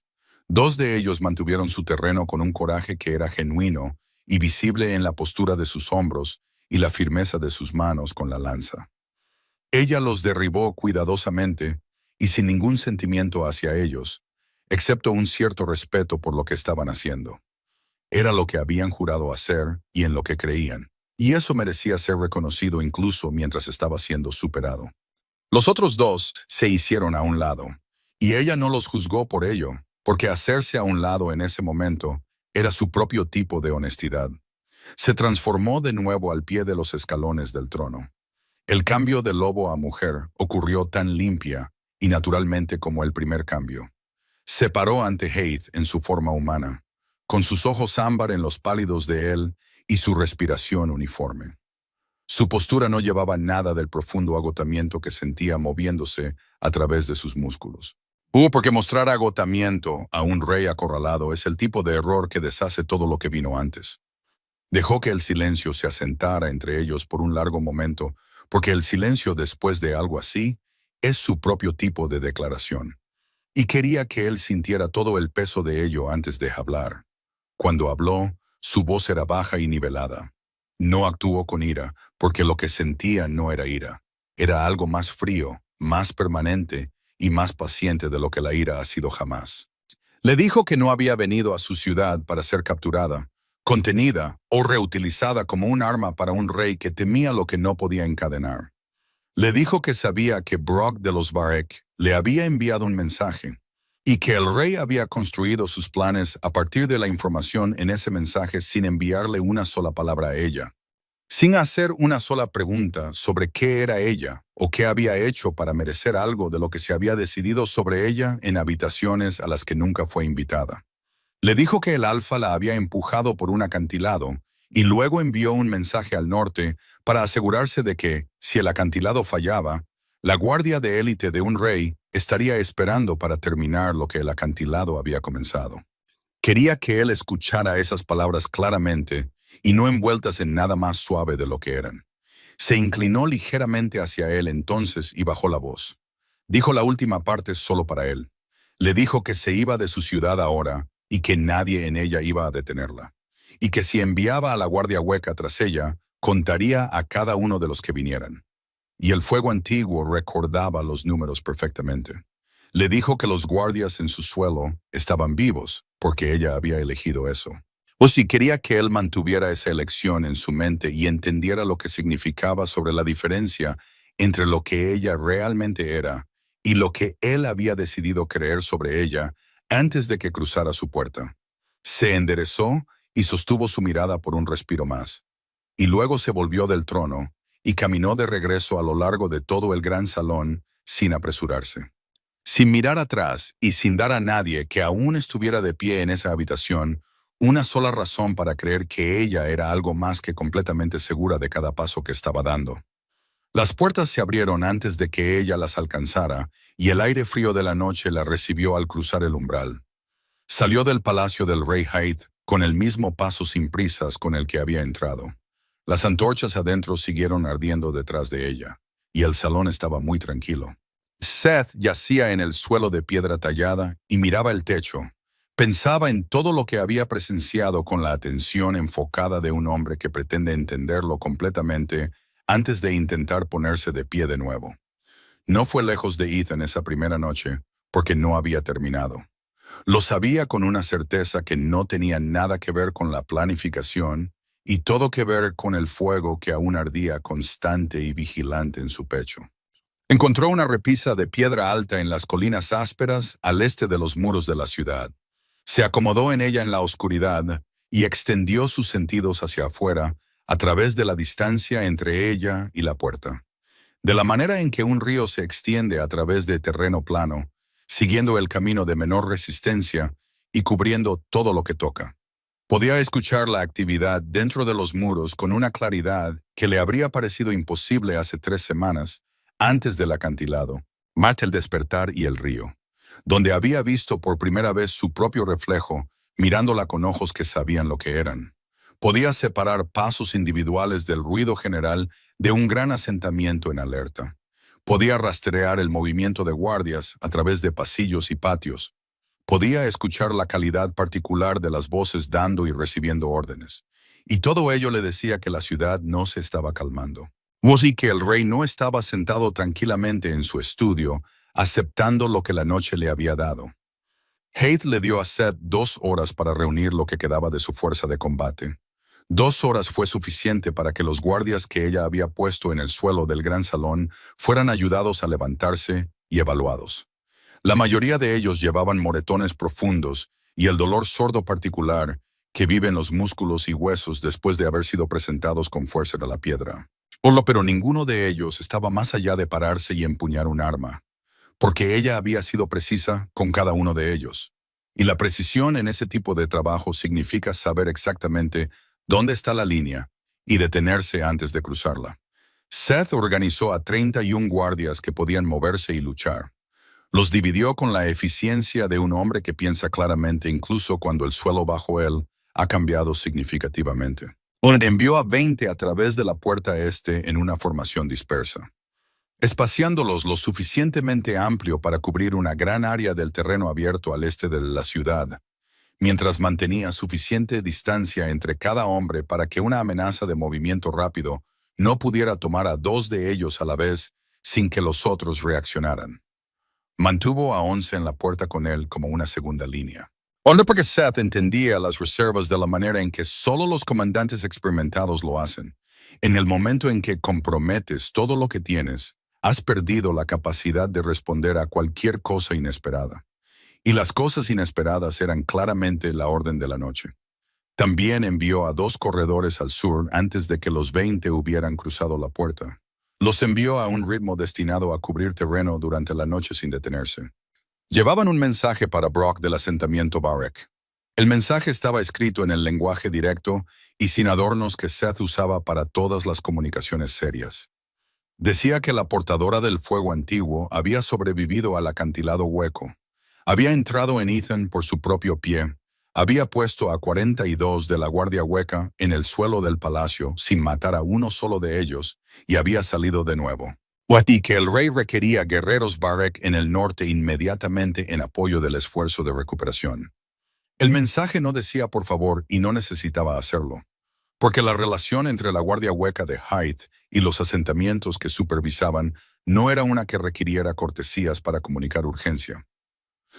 2 de ellos mantuvieron su terreno con un coraje que era genuino y visible en la postura de sus hombros y la firmeza de sus manos con la lanza. Ella los derribó cuidadosamente y sin ningún sentimiento hacia ellos, excepto un cierto respeto por lo que estaban haciendo. Era lo que habían jurado hacer y en lo que creían, y eso merecía ser reconocido incluso mientras estaba siendo superado. Los otros 2 se hicieron a un lado, y ella no los juzgó por ello, porque hacerse a un lado en ese momento era su propio tipo de honestidad. Se transformó de nuevo al pie de los escalones del trono. El cambio de lobo a mujer ocurrió tan limpia y naturalmente como el primer cambio. Se paró ante Haith en su forma humana, con sus ojos ámbar en los pálidos de él y su respiración uniforme. Su postura no llevaba nada del profundo agotamiento que sentía moviéndose a través de sus músculos. Porque mostrar agotamiento a un rey acorralado es el tipo de error que deshace todo lo que vino antes. Dejó que el silencio se asentara entre ellos por un largo momento, porque el silencio después de algo así es su propio tipo de declaración. Y quería que él sintiera todo el peso de ello antes de hablar. Cuando habló, su voz era baja y nivelada. No actuó con ira, porque lo que sentía no era ira. Era algo más frío, más permanente y más paciente de lo que la ira ha sido jamás. Le dijo que no había venido a su ciudad para ser capturada, contenida o reutilizada como un arma para un rey que temía lo que no podía encadenar. Le dijo que sabía que Brock de los Varek le había enviado un mensaje y que el rey había construido sus planes a partir de la información en ese mensaje sin enviarle una sola palabra a ella, sin hacer una sola pregunta sobre qué era ella o qué había hecho para merecer algo de lo que se había decidido sobre ella en habitaciones a las que nunca fue invitada. Le dijo que el alfa la había empujado por un acantilado y luego envió un mensaje al norte para asegurarse de que, si el acantilado fallaba, la guardia de élite de un rey estaría esperando para terminar lo que el acantilado había comenzado. Quería que él escuchara esas palabras claramente y no envueltas en nada más suave de lo que eran. Se inclinó ligeramente hacia él entonces y bajó la voz. Dijo la última parte solo para él. Le dijo que se iba de su ciudad ahora y que nadie en ella iba a detenerla, y que si enviaba a la guardia hueca tras ella, contaría a cada uno de los que vinieran. Y el fuego antiguo recordaba los números perfectamente. Le dijo que los guardias en su suelo estaban vivos, porque ella había elegido eso. O si quería que él mantuviera esa elección en su mente y entendiera lo que significaba sobre la diferencia entre lo que ella realmente era y lo que él había decidido creer sobre ella antes de que cruzara su puerta. Se enderezó y sostuvo su mirada por un respiro más, y luego se volvió del trono y caminó de regreso a lo largo de todo el gran salón sin apresurarse. Sin mirar atrás y sin dar a nadie que aún estuviera de pie en esa habitación una sola razón para creer que ella era algo más que completamente segura de cada paso que estaba dando. Las puertas se abrieron antes de que ella las alcanzara y el aire frío de la noche la recibió al cruzar el umbral. Salió del palacio del rey Haith con el mismo paso sin prisas con el que había entrado. Las antorchas adentro siguieron ardiendo detrás de ella, y el salón estaba muy tranquilo. Seth yacía en el suelo de piedra tallada y miraba el techo. Pensaba en todo lo que había presenciado con la atención enfocada de un hombre que pretende entenderlo completamente antes de intentar ponerse de pie de nuevo. No fue lejos de Ethan esa primera noche, porque no había terminado. Lo sabía con una certeza que no tenía nada que ver con la planificación y todo que ver con el fuego que aún ardía constante y vigilante en su pecho. Encontró una repisa de piedra alta en las colinas ásperas al este de los muros de la ciudad. Se acomodó en ella en la oscuridad y extendió sus sentidos hacia afuera a través de la distancia entre ella y la puerta. De la manera en que un río se extiende a través de terreno plano, siguiendo el camino de menor resistencia y cubriendo todo lo que toca. Podía escuchar la actividad dentro de los muros con una claridad que le habría parecido imposible hace 3 semanas, antes del acantilado, más el despertar y el río, donde había visto por primera vez su propio reflejo, mirándola con ojos que sabían lo que eran. Podía separar pasos individuales del ruido general de un gran asentamiento en alerta. Podía rastrear el movimiento de guardias a través de pasillos y patios. Podía escuchar la calidad particular de las voces dando y recibiendo órdenes. Y todo ello le decía que la ciudad no se estaba calmando. O sí que el rey no estaba sentado tranquilamente en su estudio, aceptando lo que la noche le había dado. Hath le dio a Seth 2 horas para reunir lo que quedaba de su fuerza de combate. 2 horas fue suficiente para que los guardias que ella había puesto en el suelo del gran salón fueran ayudados a levantarse y evaluados. La mayoría de ellos llevaban moretones profundos y el dolor sordo particular que vive en los músculos y huesos después de haber sido presentados con fuerza de la piedra. Pero ninguno de ellos estaba más allá de pararse y empuñar un arma, porque ella había sido precisa con cada uno de ellos. Y la precisión en ese tipo de trabajo significa saber exactamente dónde está la línea y detenerse antes de cruzarla. Seth organizó a 31 guardias que podían moverse y luchar. Los dividió con la eficiencia de un hombre que piensa claramente incluso cuando el suelo bajo él ha cambiado significativamente. Envió a 20 a través de la puerta este en una formación dispersa, espaciándolos lo suficientemente amplio para cubrir una gran área del terreno abierto al este de la ciudad, mientras mantenía suficiente distancia entre cada hombre para que una amenaza de movimiento rápido no pudiera tomar a 2 de ellos a la vez sin que los otros reaccionaran. Mantuvo a 11 en la puerta con él como una segunda línea. Porque Seth entendía las reservas de la manera en que solo los comandantes experimentados lo hacen. En el momento en que comprometes todo lo que tienes, has perdido la capacidad de responder a cualquier cosa inesperada. Y las cosas inesperadas eran claramente la orden de la noche. También envió a 2 corredores al sur antes de que los 20 hubieran cruzado la puerta. Los envió a un ritmo destinado a cubrir terreno durante la noche sin detenerse. Llevaban un mensaje para Brock del asentamiento Barek. El mensaje estaba escrito en el lenguaje directo y sin adornos que Seth usaba para todas las comunicaciones serias. Decía que la portadora del fuego antiguo había sobrevivido al acantilado hueco. Había entrado en Ethan por su propio pie. Había puesto a 42 de la guardia hueca en el suelo del palacio sin matar a uno solo de ellos y había salido de nuevo. Y que el rey requería guerreros Barek en el norte inmediatamente en apoyo del esfuerzo de recuperación. El mensaje no decía por favor y no necesitaba hacerlo, porque la relación entre la guardia hueca de Hyde y los asentamientos que supervisaban no era una que requiriera cortesías para comunicar urgencia.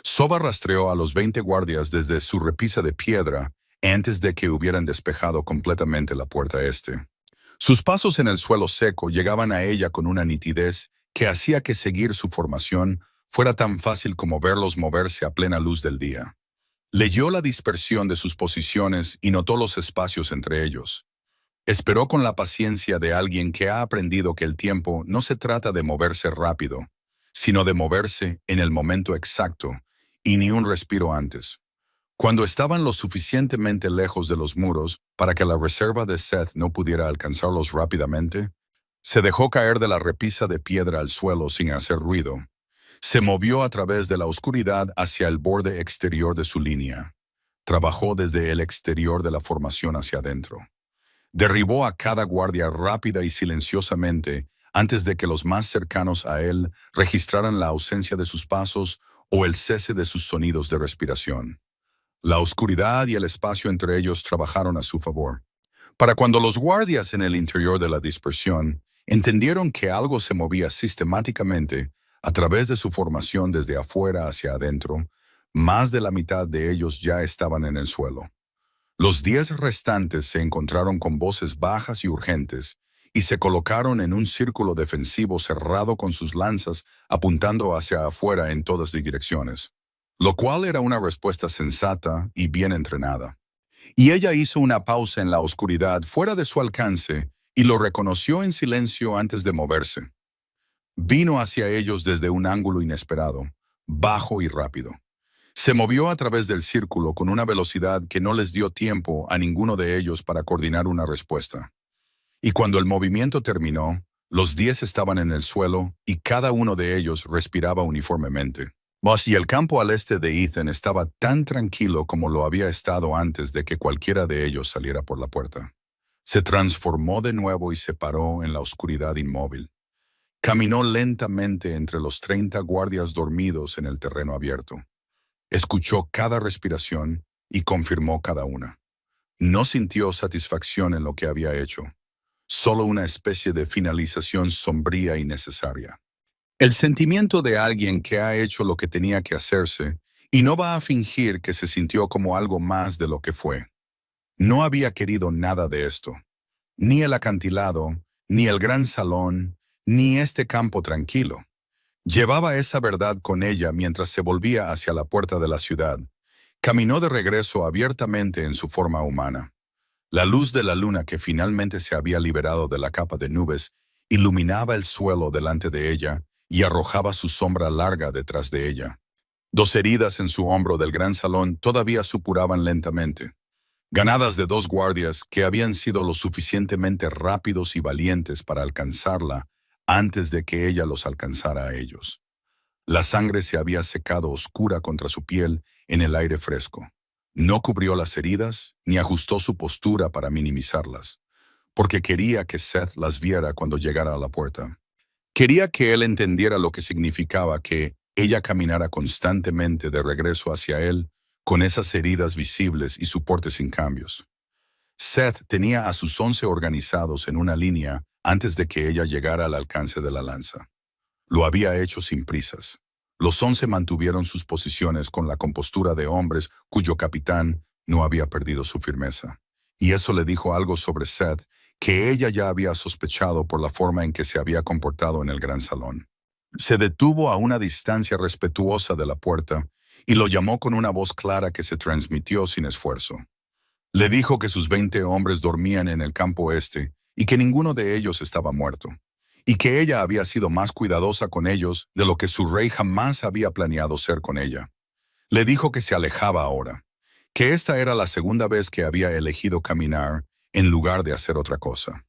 Soba rastreó a los 20 guardias desde su repisa de piedra antes de que hubieran despejado completamente la puerta este. Sus pasos en el suelo seco llegaban a ella con una nitidez que hacía que seguir su formación fuera tan fácil como verlos moverse a plena luz del día. Leyó la dispersión de sus posiciones y notó los espacios entre ellos. Esperó con la paciencia de alguien que ha aprendido que el tiempo no se trata de moverse rápido, sino de moverse en el momento exacto y ni un respiro antes. Cuando estaban lo suficientemente lejos de los muros para que la reserva de Seth no pudiera alcanzarlos rápidamente, se dejó caer de la repisa de piedra al suelo sin hacer ruido. Se movió a través de la oscuridad hacia el borde exterior de su línea. Trabajó desde el exterior de la formación hacia adentro. Derribó a cada guardia rápida y silenciosamente antes de que los más cercanos a él registraran la ausencia de sus pasos o el cese de sus sonidos de respiración. La oscuridad y el espacio entre ellos trabajaron a su favor. Para cuando los guardias en el interior de la dispersión entendieron que algo se movía sistemáticamente a través de su formación desde afuera hacia adentro, más de la mitad de ellos ya estaban en el suelo. Los 10 restantes se encontraron con voces bajas y urgentes y se colocaron en un círculo defensivo cerrado con sus lanzas apuntando hacia afuera en todas direcciones, lo cual era una respuesta sensata y bien entrenada. Y ella hizo una pausa en la oscuridad fuera de su alcance y lo reconoció en silencio antes de moverse. Vino hacia ellos desde un ángulo inesperado, bajo y rápido. Se movió a través del círculo con una velocidad que no les dio tiempo a ninguno de ellos para coordinar una respuesta. Y cuando el movimiento terminó, los 10 estaban en el suelo y cada uno de ellos respiraba uniformemente. Y el campo al este de Ethan estaba tan tranquilo como lo había estado antes de que cualquiera de ellos saliera por la puerta. Se transformó de nuevo y se paró en la oscuridad inmóvil. Caminó lentamente entre los 30 guardias dormidos en el terreno abierto. Escuchó cada respiración y confirmó cada una. No sintió satisfacción en lo que había hecho, solo una especie de finalización sombría y necesaria. El sentimiento de alguien que ha hecho lo que tenía que hacerse y no va a fingir que se sintió como algo más de lo que fue. No había querido nada de esto, ni el acantilado, ni el gran salón, ni este campo tranquilo. Llevaba esa verdad con ella mientras se volvía hacia la puerta de la ciudad. Caminó de regreso abiertamente en su forma humana. La luz de la luna que finalmente se había liberado de la capa de nubes iluminaba el suelo delante de ella y arrojaba su sombra larga detrás de ella. Dos heridas en su hombro del gran salón todavía supuraban lentamente, ganadas de dos guardias que habían sido lo suficientemente rápidos y valientes para alcanzarla antes de que ella los alcanzara a ellos. La sangre se había secado oscura contra su piel en el aire fresco. No cubrió las heridas ni ajustó su postura para minimizarlas, porque quería que Seth las viera cuando llegara a la puerta. Quería que él entendiera lo que significaba que ella caminara constantemente de regreso hacia él con esas heridas visibles y su porte sin cambios. Seth tenía a sus 11 organizados en una línea antes de que ella llegara al alcance de la lanza. Lo había hecho sin prisas. Los 11 mantuvieron sus posiciones con la compostura de hombres cuyo capitán no había perdido su firmeza. Y eso le dijo algo sobre Seth que ella ya había sospechado por la forma en que se había comportado en el gran salón. Se detuvo a una distancia respetuosa de la puerta y lo llamó con una voz clara que se transmitió sin esfuerzo. Le dijo que sus 20 hombres dormían en el campo este y que ninguno de ellos estaba muerto, y que ella había sido más cuidadosa con ellos de lo que su rey jamás había planeado ser con ella. Le dijo que se alejaba ahora, que esta era la segunda vez que había elegido caminar en lugar de hacer otra cosa,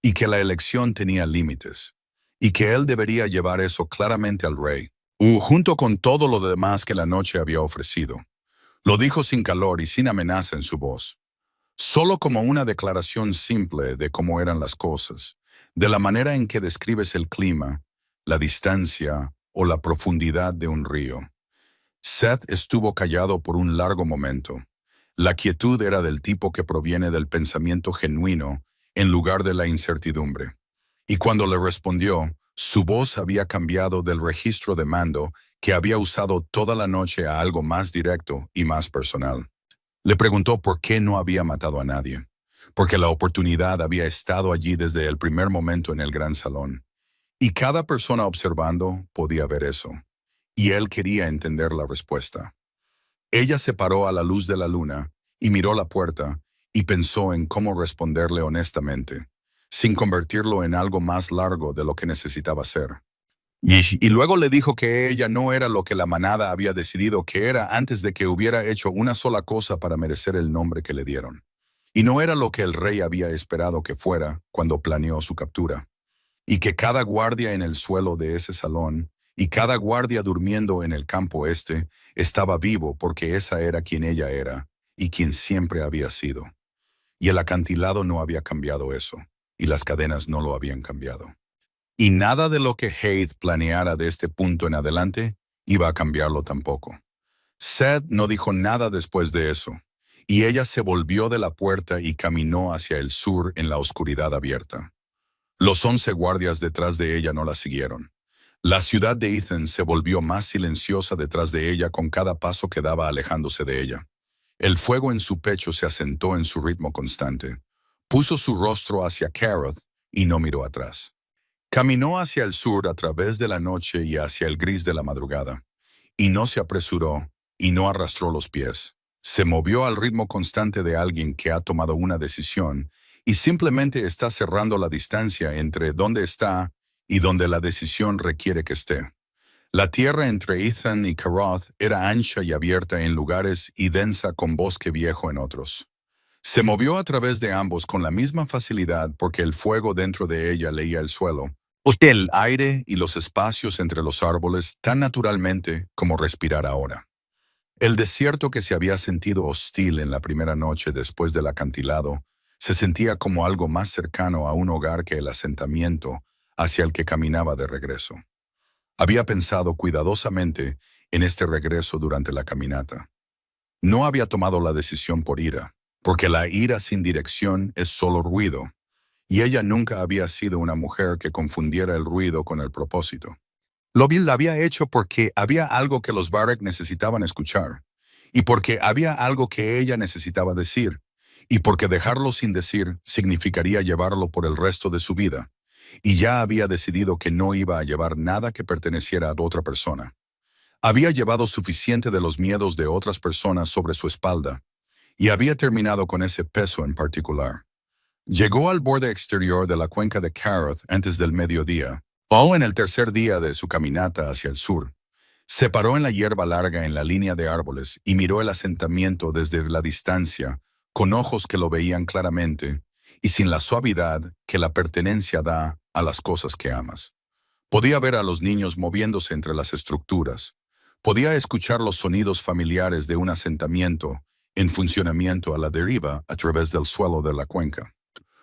y que la elección tenía límites, y que él debería llevar eso claramente al rey, junto con todo lo demás que la noche había ofrecido. Lo dijo sin calor y sin amenaza en su voz, solo como una declaración simple de cómo eran las cosas, de la manera en que describes el clima, la distancia o la profundidad de un río. Seth estuvo callado por un largo momento. La quietud era del tipo que proviene del pensamiento genuino en lugar de la incertidumbre. Y cuando le respondió, su voz había cambiado del registro de mando que había usado toda la noche a algo más directo y más personal. Le preguntó por qué no había matado a nadie, porque la oportunidad había estado allí desde el primer momento en el gran salón. Y cada persona observando podía ver eso. Y él quería entender la respuesta. Ella se paró a la luz de la luna y miró la puerta y pensó en cómo responderle honestamente, sin convertirlo en algo más largo de lo que necesitaba ser. Y luego le dijo que ella no era lo que la manada había decidido que era antes de que hubiera hecho una sola cosa para merecer el nombre que le dieron. Y no era lo que el rey había esperado que fuera cuando planeó su captura. Y que cada guardia en el suelo de ese salón y cada guardia durmiendo en el campo este estaba vivo porque esa era quien ella era y quien siempre había sido. Y el acantilado no había cambiado eso, y las cadenas no lo habían cambiado. Y nada de lo que Haith planeara de este punto en adelante iba a cambiarlo tampoco. Seth no dijo nada después de eso, y ella se volvió de la puerta y caminó hacia el sur en la oscuridad abierta. Los 11 guardias detrás de ella no la siguieron. La ciudad de Ethan se volvió más silenciosa detrás de ella con cada paso que daba alejándose de ella. El fuego en su pecho se asentó en su ritmo constante. Puso su rostro hacia Caroth y no miró atrás. Caminó hacia el sur a través de la noche y hacia el gris de la madrugada, y no se apresuró y no arrastró los pies. Se movió al ritmo constante de alguien que ha tomado una decisión y simplemente está cerrando la distancia entre dónde está y donde la decisión requiere que esté. La tierra entre Ethan y Caroth era ancha y abierta en lugares y densa con bosque viejo en otros. Se movió a través de ambos con la misma facilidad porque el fuego dentro de ella leía el suelo, El aire y los espacios entre los árboles tan naturalmente como respirar ahora. El desierto que se había sentido hostil en la primera noche después del acantilado se sentía como algo más cercano a un hogar que el asentamiento hacia el que caminaba de regreso. Había pensado cuidadosamente en este regreso durante la caminata. No había tomado la decisión por ira, porque la ira sin dirección es solo ruido, y ella nunca había sido una mujer que confundiera el ruido con el propósito. La había hecho porque había algo que los Barrack necesitaban escuchar, y porque había algo que ella necesitaba decir, y porque dejarlo sin decir significaría llevarlo por el resto de su vida, y ya había decidido que no iba a llevar nada que perteneciera a otra persona. Había llevado suficiente de los miedos de otras personas sobre su espalda, y había terminado con ese peso en particular. Llegó al borde exterior de la cuenca de Caroth antes del mediodía, o en el tercer día de su caminata hacia el sur. Se paró en la hierba larga en la línea de árboles y miró el asentamiento desde la distancia, con ojos que lo veían claramente y sin la suavidad que la pertenencia da a las cosas que amas. Podía ver a los niños moviéndose entre las estructuras. Podía escuchar los sonidos familiares de un asentamiento en funcionamiento a la deriva a través del suelo de la cuenca.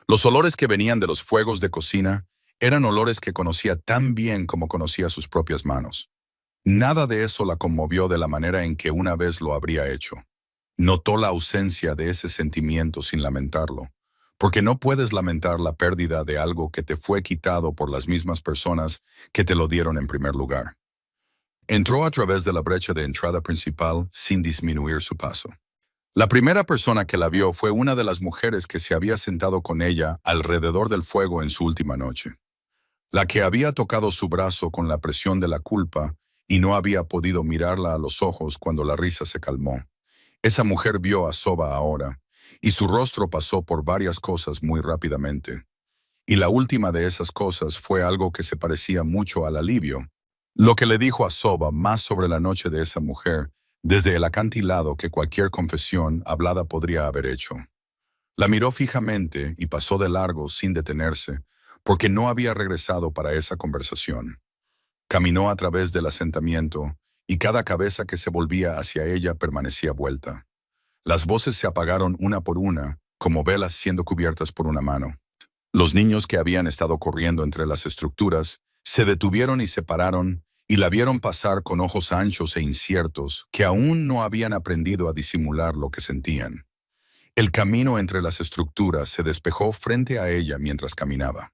Los olores que venían de los fuegos de cocina eran olores que conocía tan bien como conocía sus propias manos. Nada de eso la conmovió de la manera en que una vez lo habría hecho. Notó la ausencia de ese sentimiento sin lamentarlo, porque no puedes lamentar la pérdida de algo que te fue quitado por las mismas personas que te lo dieron en primer lugar. Entró a través de la brecha de entrada principal sin disminuir su paso. La primera persona que la vio fue una de las mujeres que se había sentado con ella alrededor del fuego en su última noche. La que había tocado su brazo con la presión de la culpa y no había podido mirarla a los ojos cuando la risa se calmó. Esa mujer vio a Soba ahora, y su rostro pasó por varias cosas muy rápidamente. Y la última de esas cosas fue algo que se parecía mucho al alivio. Lo que le dijo a Soba más sobre la noche de esa mujer, desde el acantilado que cualquier confesión hablada podría haber hecho. La miró fijamente y pasó de largo sin detenerse, porque no había regresado para esa conversación. Caminó a través del asentamiento, y cada cabeza que se volvía hacia ella permanecía vuelta. Las voces se apagaron una por una, como velas siendo cubiertas por una mano. Los niños que habían estado corriendo entre las estructuras se detuvieron y se pararon, y la vieron pasar con ojos anchos e inciertos que aún no habían aprendido a disimular lo que sentían. El camino entre las estructuras se despejó frente a ella mientras caminaba.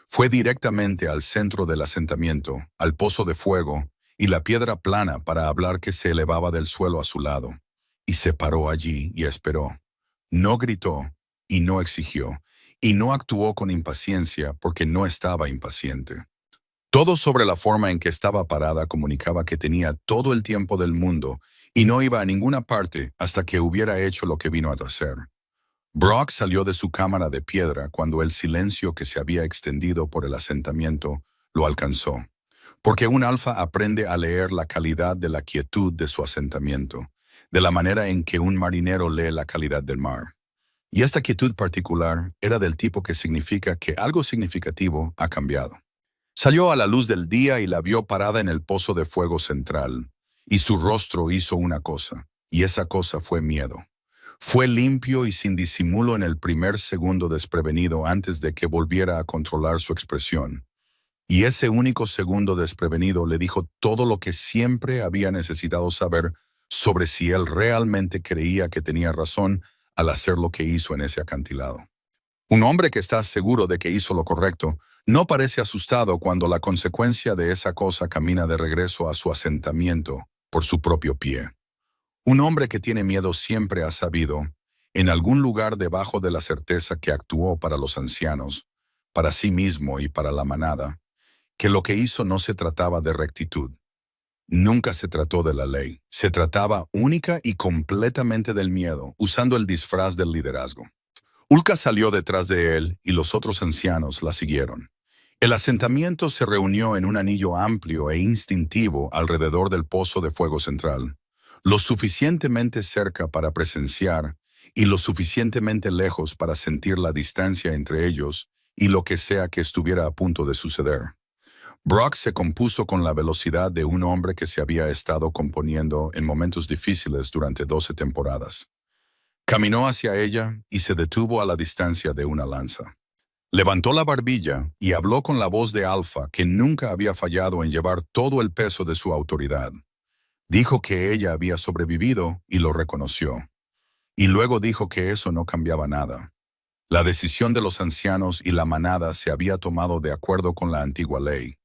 Fue directamente al centro del asentamiento, al pozo de fuego y la piedra plana para hablar que se elevaba del suelo a su lado. Y se paró allí y esperó. No gritó y no exigió, y no actuó con impaciencia porque no estaba impaciente. Todo sobre la forma en que estaba parada comunicaba que tenía todo el tiempo del mundo y no iba a ninguna parte hasta que hubiera hecho lo que vino a hacer. Brock salió de su cámara de piedra cuando el silencio que se había extendido por el asentamiento lo alcanzó, porque un alfa aprende a leer la calidad de la quietud de su asentamiento, de la manera en que un marinero lee la calidad del mar. Y esta quietud particular era del tipo que significa que algo significativo ha cambiado. Salió a la luz del día y la vio parada en el pozo de fuego central, y su rostro hizo una cosa, y esa cosa fue miedo. Fue limpio y sin disimulo en el primer segundo desprevenido antes de que volviera a controlar su expresión. Y ese único segundo desprevenido le dijo todo lo que siempre había necesitado saber sobre si él realmente creía que tenía razón al hacer lo que hizo en ese acantilado. Un hombre que está seguro de que hizo lo correcto no parece asustado cuando la consecuencia de esa cosa camina de regreso a su asentamiento por su propio pie. Un hombre que tiene miedo siempre ha sabido, en algún lugar debajo de la certeza que actuó para los ancianos, para sí mismo y para la manada, que lo que hizo no se trataba de rectitud. Nunca se trató de la ley. Se trataba única y completamente del miedo, usando el disfraz del liderazgo. Ulka salió detrás de él y los otros ancianos la siguieron. El asentamiento se reunió en un anillo amplio e instintivo alrededor del pozo de fuego central, lo suficientemente cerca para presenciar y lo suficientemente lejos para sentir la distancia entre ellos y lo que sea que estuviera a punto de suceder. Brock se compuso con la velocidad de un hombre que se había estado componiendo en momentos difíciles durante 12 temporadas. Caminó hacia ella y se detuvo a la distancia de una lanza. Levantó la barbilla y habló con la voz de Alfa, que nunca había fallado en llevar todo el peso de su autoridad. Dijo que ella había sobrevivido y lo reconoció. Y luego dijo que eso no cambiaba nada. La decisión de los ancianos y la manada se había tomado de acuerdo con la antigua ley.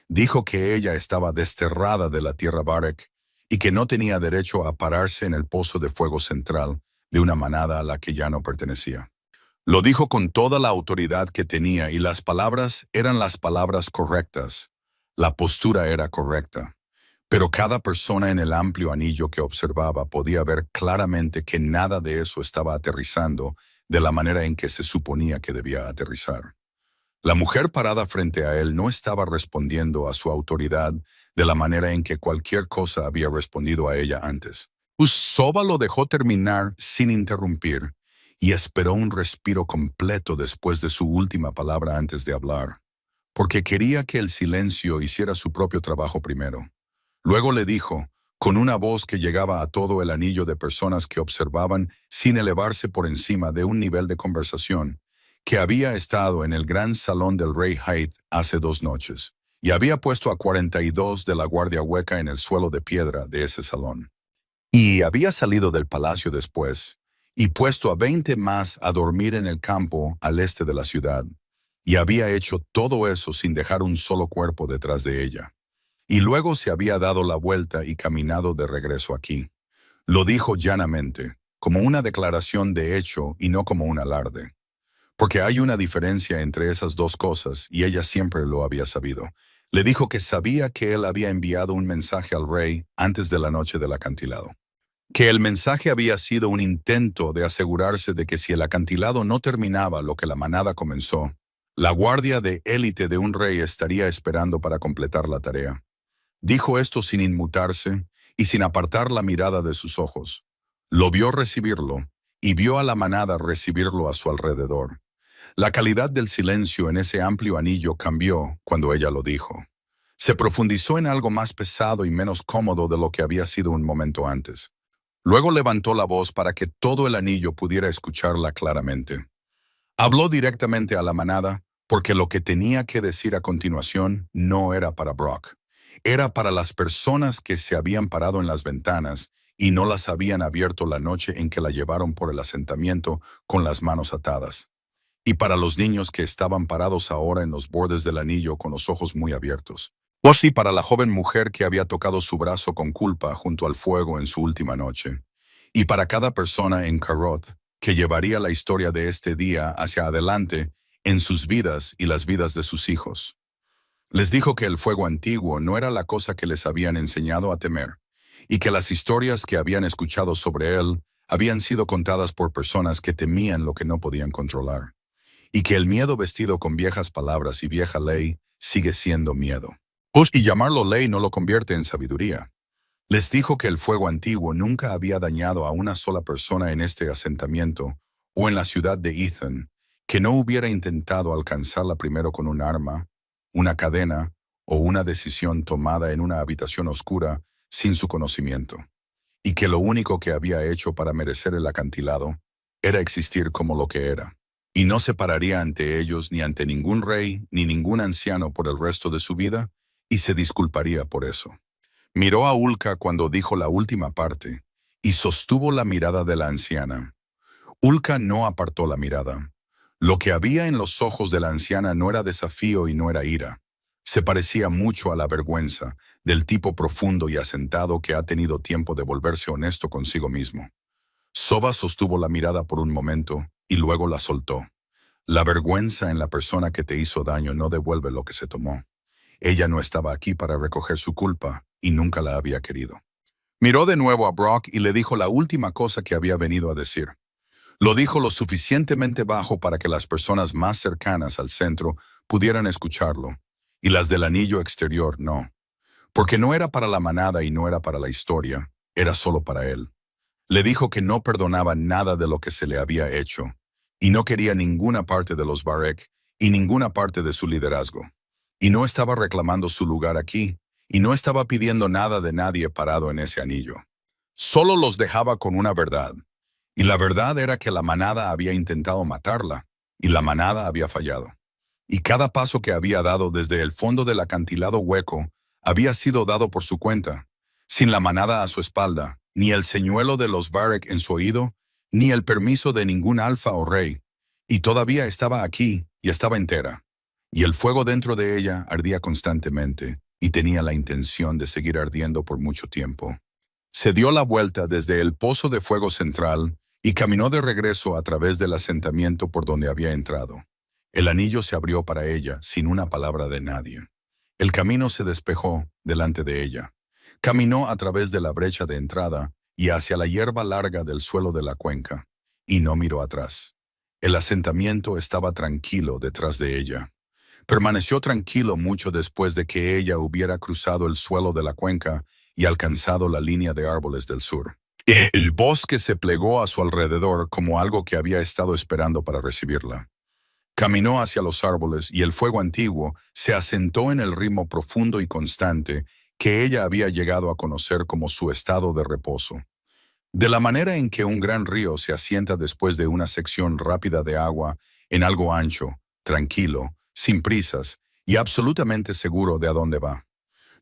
Dijo que ella estaba desterrada de la tierra Barek y que no tenía derecho a pararse en el pozo de fuego central de una manada a la que ya no pertenecía. Lo dijo con toda la autoridad que tenía y las palabras eran las palabras correctas. La postura era correcta. Pero cada persona en el amplio anillo que observaba podía ver claramente que nada de eso estaba aterrizando de la manera en que se suponía que debía aterrizar. La mujer parada frente a él no estaba respondiendo a su autoridad de la manera en que cualquier cosa había respondido a ella antes. Soba lo dejó terminar sin interrumpir y esperó un respiro completo después de su última palabra antes de hablar, porque quería que el silencio hiciera su propio trabajo primero. Luego le dijo, con una voz que llegaba a todo el anillo de personas que observaban sin elevarse por encima de un nivel de conversación, que había estado en el gran salón del rey Haith hace 2 noches, y había puesto a 42 de la guardia hueca en el suelo de piedra de ese salón. Y había salido del palacio después, y puesto a 20 más a dormir en el campo al este de la ciudad, y había hecho todo eso sin dejar un solo cuerpo detrás de ella. Y luego se había dado la vuelta y caminado de regreso aquí. Lo dijo llanamente, como una declaración de hecho y no como un alarde. Porque hay una diferencia entre esas dos cosas y ella siempre lo había sabido. Le dijo que sabía que él había enviado un mensaje al rey antes de la noche del acantilado. Que el mensaje había sido un intento de asegurarse de que si el acantilado no terminaba lo que la manada comenzó, la guardia de élite de un rey estaría esperando para completar la tarea. Dijo esto sin inmutarse y sin apartar la mirada de sus ojos. Lo vio recibirlo y vio a la manada recibirlo a su alrededor. La calidad del silencio en ese amplio anillo cambió cuando ella lo dijo. Se profundizó en algo más pesado y menos cómodo de lo que había sido un momento antes. Luego levantó la voz para que todo el anillo pudiera escucharla claramente. Habló directamente a la manada porque lo que tenía que decir a continuación no era para Brock. Era para las personas que se habían parado en las ventanas y no las habían abierto la noche en que la llevaron por el asentamiento con las manos atadas. Y para los niños que estaban parados ahora en los bordes del anillo con los ojos muy abiertos. O sí para la joven mujer que había tocado su brazo con culpa junto al fuego en su última noche. Y para cada persona en Carroth que llevaría la historia de este día hacia adelante en sus vidas y las vidas de sus hijos. Les dijo que el fuego antiguo no era la cosa que les habían enseñado a temer, y que las historias que habían escuchado sobre él habían sido contadas por personas que temían lo que no podían controlar, y que el miedo vestido con viejas palabras y vieja ley sigue siendo miedo. Y llamarlo ley no lo convierte en sabiduría. Les dijo que el fuego antiguo nunca había dañado a una sola persona en este asentamiento o en la ciudad de Ethan, que no hubiera intentado alcanzarla primero con un arma, una cadena o una decisión tomada en una habitación oscura sin su conocimiento, y que lo único que había hecho para merecer el acantilado era existir como lo que era, y no se pararía ante ellos ni ante ningún rey ni ningún anciano por el resto de su vida, y se disculparía por eso. Miró a Ulka cuando dijo la última parte, y sostuvo la mirada de la anciana. Ulka no apartó la mirada. Lo que había en los ojos de la anciana no era desafío y no era ira. Se parecía mucho a la vergüenza del tipo profundo y asentado que ha tenido tiempo de volverse honesto consigo mismo. Soba sostuvo la mirada por un momento y luego la soltó. La vergüenza en la persona que te hizo daño no devuelve lo que se tomó. Ella no estaba aquí para recoger su culpa y nunca la había querido. Miró de nuevo a Brock y le dijo la última cosa que había venido a decir. Lo dijo lo suficientemente bajo para que las personas más cercanas al centro pudieran escucharlo, y las del anillo exterior no. Porque no era para la manada y no era para la historia, era solo para él. Le dijo que no perdonaba nada de lo que se le había hecho, y no quería ninguna parte de los Barek y ninguna parte de su liderazgo. y no estaba reclamando su lugar aquí, y no estaba pidiendo nada de nadie parado en ese anillo. Solo los dejaba con una verdad, y la verdad era que la manada había intentado matarla, y la manada había fallado. Y cada paso que había dado desde el fondo del acantilado hueco había sido dado por su cuenta, sin la manada a su espalda, ni el señuelo de los Varek en su oído, ni el permiso de ningún alfa o rey, y todavía estaba aquí y estaba entera. Y el fuego dentro de ella ardía constantemente, y tenía la intención de seguir ardiendo por mucho tiempo. Se dio la vuelta desde el pozo de fuego central y caminó de regreso a través del asentamiento por donde había entrado. El anillo se abrió para ella sin una palabra de nadie. El camino se despejó delante de ella. Caminó a través de la brecha de entrada y hacia la hierba larga del suelo de la cuenca, y no miró atrás. El asentamiento estaba tranquilo detrás de ella. Permaneció tranquilo mucho después de que ella hubiera cruzado el suelo de la cuenca y alcanzado la línea de árboles del sur. El bosque se plegó a su alrededor como algo que había estado esperando para recibirla. Caminó hacia los árboles y el fuego antiguo se asentó en el ritmo profundo y constante que ella había llegado a conocer como su estado de reposo. De la manera en que un gran río se asienta después de una sección rápida de agua en algo ancho, tranquilo, sin prisas y absolutamente seguro de a dónde va.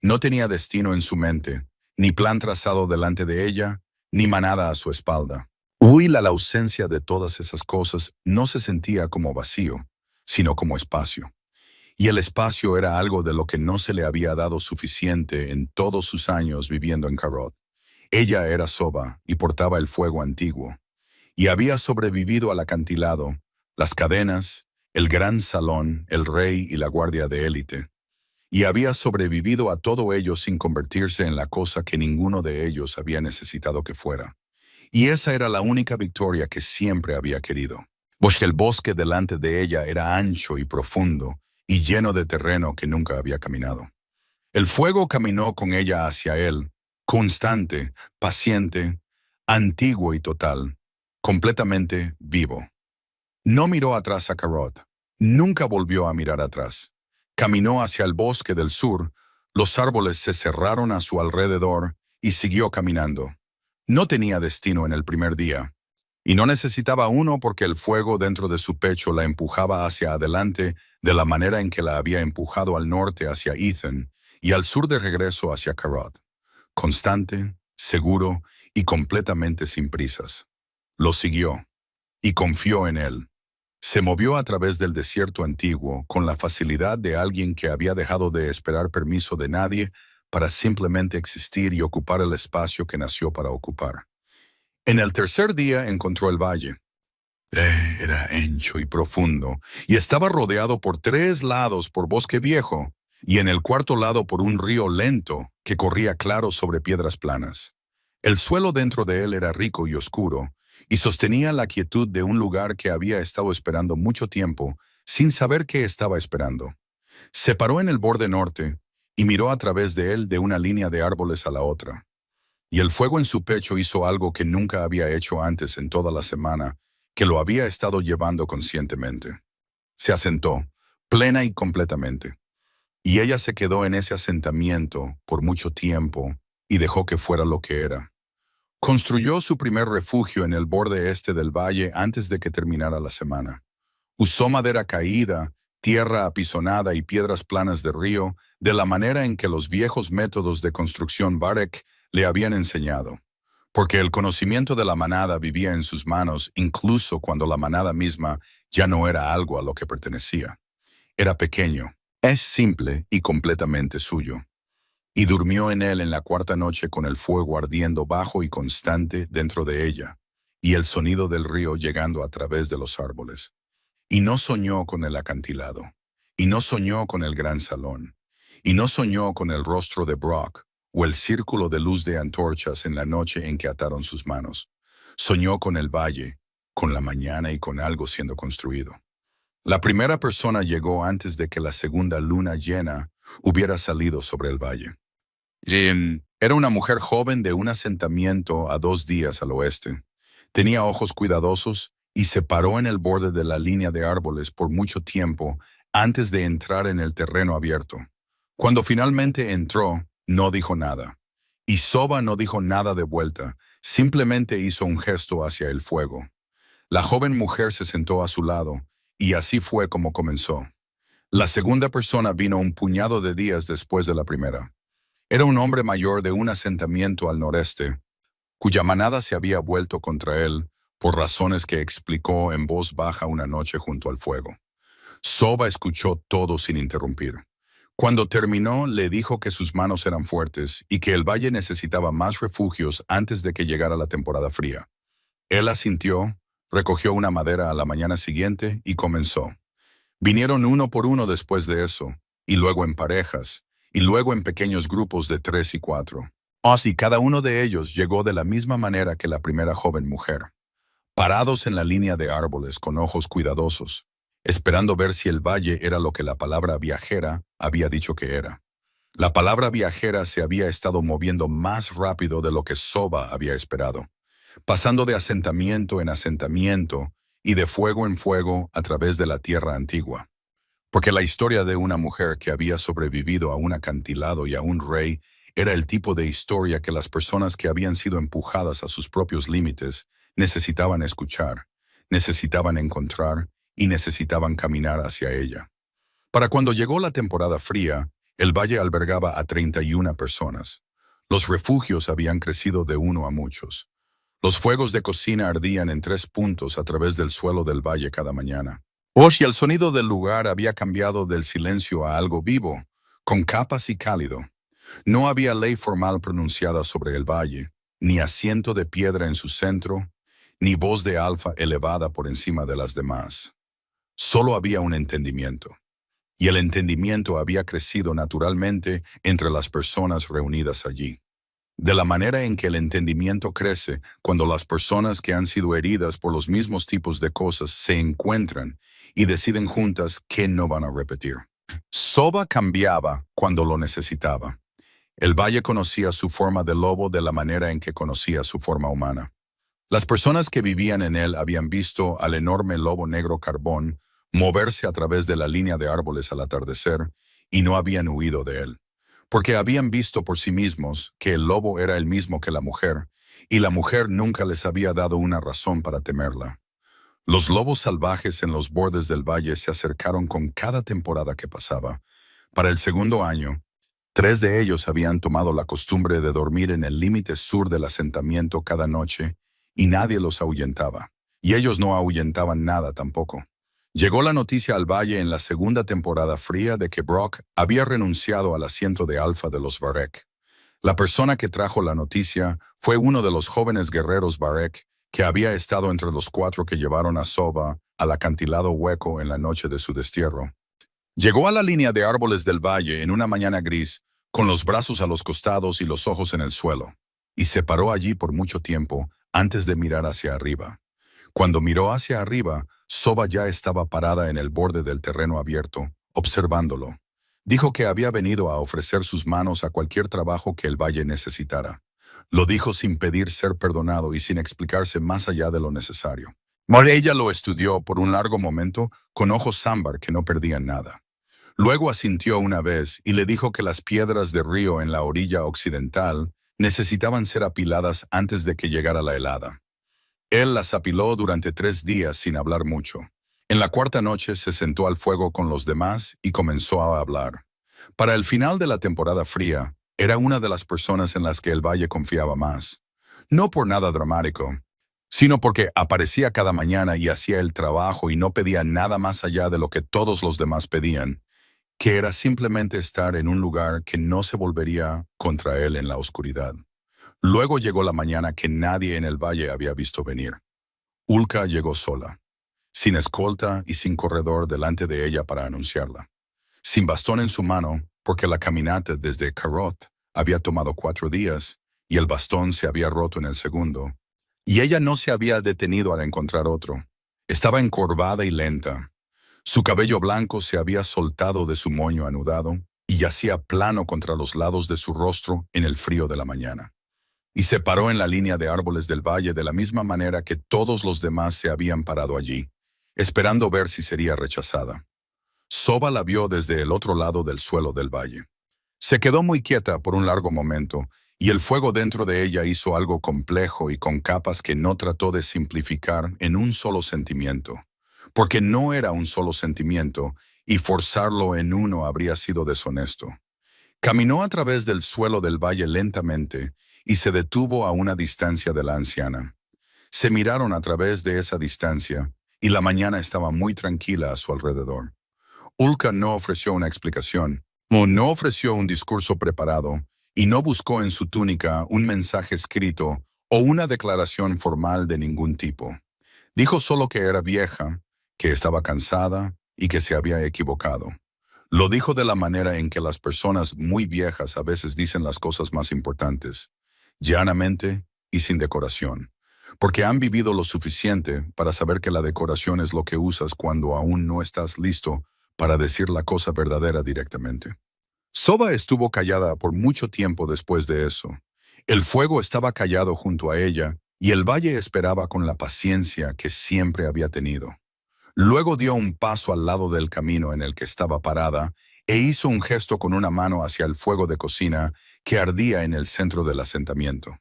No tenía destino en su mente, ni plan trazado delante de ella, ni manada a su espalda. Huir a la ausencia de todas esas cosas no se sentía como vacío, sino como espacio. Y el espacio era algo de lo que no se le había dado suficiente en todos sus años viviendo en Carod. Ella era Soba y portaba el fuego antiguo, y había sobrevivido al acantilado, las cadenas, el gran salón, el rey y la guardia de élite. Y había sobrevivido a todo ello sin convertirse en la cosa que ninguno de ellos había necesitado que fuera. Y esa era la única victoria que siempre había querido. Pues el bosque delante de ella era ancho y profundo, y lleno de terreno que nunca había caminado. El fuego caminó con ella hacia él, constante, paciente, antiguo y total, completamente vivo. No miró atrás a Carot, nunca volvió a mirar atrás. Caminó hacia el bosque del sur, los árboles se cerraron a su alrededor y siguió caminando. No tenía destino en el primer día, y no necesitaba uno porque el fuego dentro de su pecho la empujaba hacia adelante de la manera en que la había empujado al norte hacia Ethan y al sur de regreso hacia Carot. Constante, seguro y completamente sin prisas. Lo siguió y confió en él. Se movió a través del desierto antiguo con la facilidad de alguien que había dejado de esperar permiso de nadie para simplemente existir y ocupar el espacio que nació para ocupar. En el tercer día encontró el valle. Era ancho y profundo, y estaba rodeado por 3 lados por bosque viejo, y en el cuarto lado por un río lento que corría claro sobre piedras planas. El suelo dentro de él era rico y oscuro, y sostenía la quietud de un lugar que había estado esperando mucho tiempo, sin saber qué estaba esperando. Se paró en el borde norte, y miró a través de él de una línea de árboles a la otra. Y el fuego en su pecho hizo algo que nunca había hecho antes en toda la semana, que lo había estado llevando conscientemente. Se asentó, plena y completamente. Y ella se quedó en ese asentamiento por mucho tiempo y dejó que fuera lo que era. Construyó su primer refugio en el borde este del valle antes de que terminara la semana. Usó madera caída, tierra apisonada y piedras planas de río, de la manera en que los viejos métodos de construcción Varek le habían enseñado. Porque el conocimiento de la manada vivía en sus manos incluso cuando la manada misma ya no era algo a lo que pertenecía. Era pequeño, es simple y completamente suyo. Y durmió en él en la cuarta noche con el fuego ardiendo bajo y constante dentro de ella, y el sonido del río llegando a través de los árboles. Y no soñó con el acantilado, y no soñó con el gran salón, y no soñó con el rostro de Brock, o el círculo de luz de antorchas en la noche en que ataron sus manos. Soñó con el valle, con la mañana y con algo siendo construido. La primera persona llegó antes de que la segunda luna llena hubiera salido sobre el valle. Era una mujer joven de un asentamiento a 2 días al oeste. Tenía ojos cuidadosos y se paró en el borde de la línea de árboles por mucho tiempo antes de entrar en el terreno abierto. Cuando finalmente entró, no dijo nada. Y Soba no dijo nada de vuelta, simplemente hizo un gesto hacia el fuego. La joven mujer se sentó a su lado, y así fue como comenzó. La segunda persona vino un puñado de días después de la primera. Era un hombre mayor de un asentamiento al noreste, cuya manada se había vuelto contra él por razones que explicó en voz baja una noche junto al fuego. Soba escuchó todo sin interrumpir. Cuando terminó, le dijo que sus manos eran fuertes y que el valle necesitaba más refugios antes de que llegara la temporada fría. Él asintió, recogió una madera a la mañana siguiente y comenzó. Vinieron uno por uno después de eso, y luego en parejas, y luego en pequeños grupos de 3 y 4. Así cada uno de ellos llegó de la misma manera que la primera joven mujer, parados en la línea de árboles con ojos cuidadosos, esperando ver si el valle era lo que la palabra viajera había dicho que era. La palabra viajera se había estado moviendo más rápido de lo que Soba había esperado, pasando de asentamiento en asentamiento y de fuego en fuego a través de la tierra antigua. Porque la historia de una mujer que había sobrevivido a un acantilado y a un rey era el tipo de historia que las personas que habían sido empujadas a sus propios límites necesitaban escuchar, necesitaban encontrar y necesitaban caminar hacia ella. Para cuando llegó la temporada fría, el valle albergaba a 31 personas. Los refugios habían crecido de uno a muchos. Los fuegos de cocina ardían en 3 puntos a través del suelo del valle cada mañana. Y el sonido del lugar había cambiado del silencio a algo vivo, con capas y cálido. No había ley formal pronunciada sobre el valle, ni asiento de piedra en su centro, ni voz de alfa elevada por encima de las demás. Solo había un entendimiento. Y el entendimiento había crecido naturalmente entre las personas reunidas allí. De la manera en que el entendimiento crece cuando las personas que han sido heridas por los mismos tipos de cosas se encuentran y deciden juntas qué no van a repetir. Soba cambiaba cuando lo necesitaba. El valle conocía su forma de lobo de la manera en que conocía su forma humana. Las personas que vivían en él habían visto al enorme lobo negro carbón moverse a través de la línea de árboles al atardecer y no habían huido de él, porque habían visto por sí mismos que el lobo era el mismo que la mujer, y la mujer nunca les había dado una razón para temerla. Los lobos salvajes en los bordes del valle se acercaron con cada temporada que pasaba. Para el segundo año, 3 de ellos habían tomado la costumbre de dormir en el límite sur del asentamiento cada noche, y nadie los ahuyentaba. Y ellos no ahuyentaban nada tampoco. Llegó la noticia al valle en la segunda temporada fría de que Brock había renunciado al asiento de alfa de los Varek. La persona que trajo la noticia fue uno de los jóvenes guerreros Varek que había estado entre los 4 que llevaron a Soba al acantilado hueco en la noche de su destierro. Llegó a la línea de árboles del valle en una mañana gris, con los brazos a los costados y los ojos en el suelo, y se paró allí por mucho tiempo antes de mirar hacia arriba. Cuando miró hacia arriba, Soba ya estaba parada en el borde del terreno abierto, observándolo. Dijo que había venido a ofrecer sus manos a cualquier trabajo que el valle necesitara. Lo dijo sin pedir ser perdonado y sin explicarse más allá de lo necesario. Ella lo estudió por un largo momento con ojos ámbar que no perdían nada. Luego asintió una vez y le dijo que las piedras de río en la orilla occidental necesitaban ser apiladas antes de que llegara la helada. Él las apiló durante 3 días sin hablar mucho. En la cuarta noche se sentó al fuego con los demás y comenzó a hablar. Para el final de la temporada fría, era una de las personas en las que el valle confiaba más. No por nada dramático, sino porque aparecía cada mañana y hacía el trabajo y no pedía nada más allá de lo que todos los demás pedían, que era simplemente estar en un lugar que no se volvería contra él en la oscuridad. Luego llegó la mañana que nadie en el valle había visto venir. Ulka llegó sola, sin escolta y sin corredor delante de ella para anunciarla. Sin bastón en su mano, porque la caminata desde Karot había tomado 4 días y el bastón se había roto en el segundo. Y ella no se había detenido al encontrar otro. Estaba encorvada y lenta. Su cabello blanco se había soltado de su moño anudado y yacía plano contra los lados de su rostro en el frío de la mañana. Y se paró en la línea de árboles del valle de la misma manera que todos los demás se habían parado allí, esperando ver si sería rechazada. Soba la vio desde el otro lado del suelo del valle. Se quedó muy quieta por un largo momento, y el fuego dentro de ella hizo algo complejo y con capas que no trató de simplificar en un solo sentimiento, porque no era un solo sentimiento, y forzarlo en uno habría sido deshonesto. Caminó a través del suelo del valle lentamente y se detuvo a una distancia de la anciana. Se miraron a través de esa distancia, y la mañana estaba muy tranquila a su alrededor. Ulka no ofreció una explicación, o no ofreció un discurso preparado, y no buscó en su túnica un mensaje escrito o una declaración formal de ningún tipo. Dijo solo que era vieja, que estaba cansada y que se había equivocado. Lo dijo de la manera en que las personas muy viejas a veces dicen las cosas más importantes, llanamente y sin decoración, porque han vivido lo suficiente para saber que la decoración es lo que usas cuando aún no estás listo para decir la cosa verdadera directamente. Soba estuvo callada por mucho tiempo después de eso. El fuego estaba callado junto a ella y el valle esperaba con la paciencia que siempre había tenido. Luego dio un paso al lado del camino en el que estaba parada e hizo un gesto con una mano hacia el fuego de cocina que ardía en el centro del asentamiento.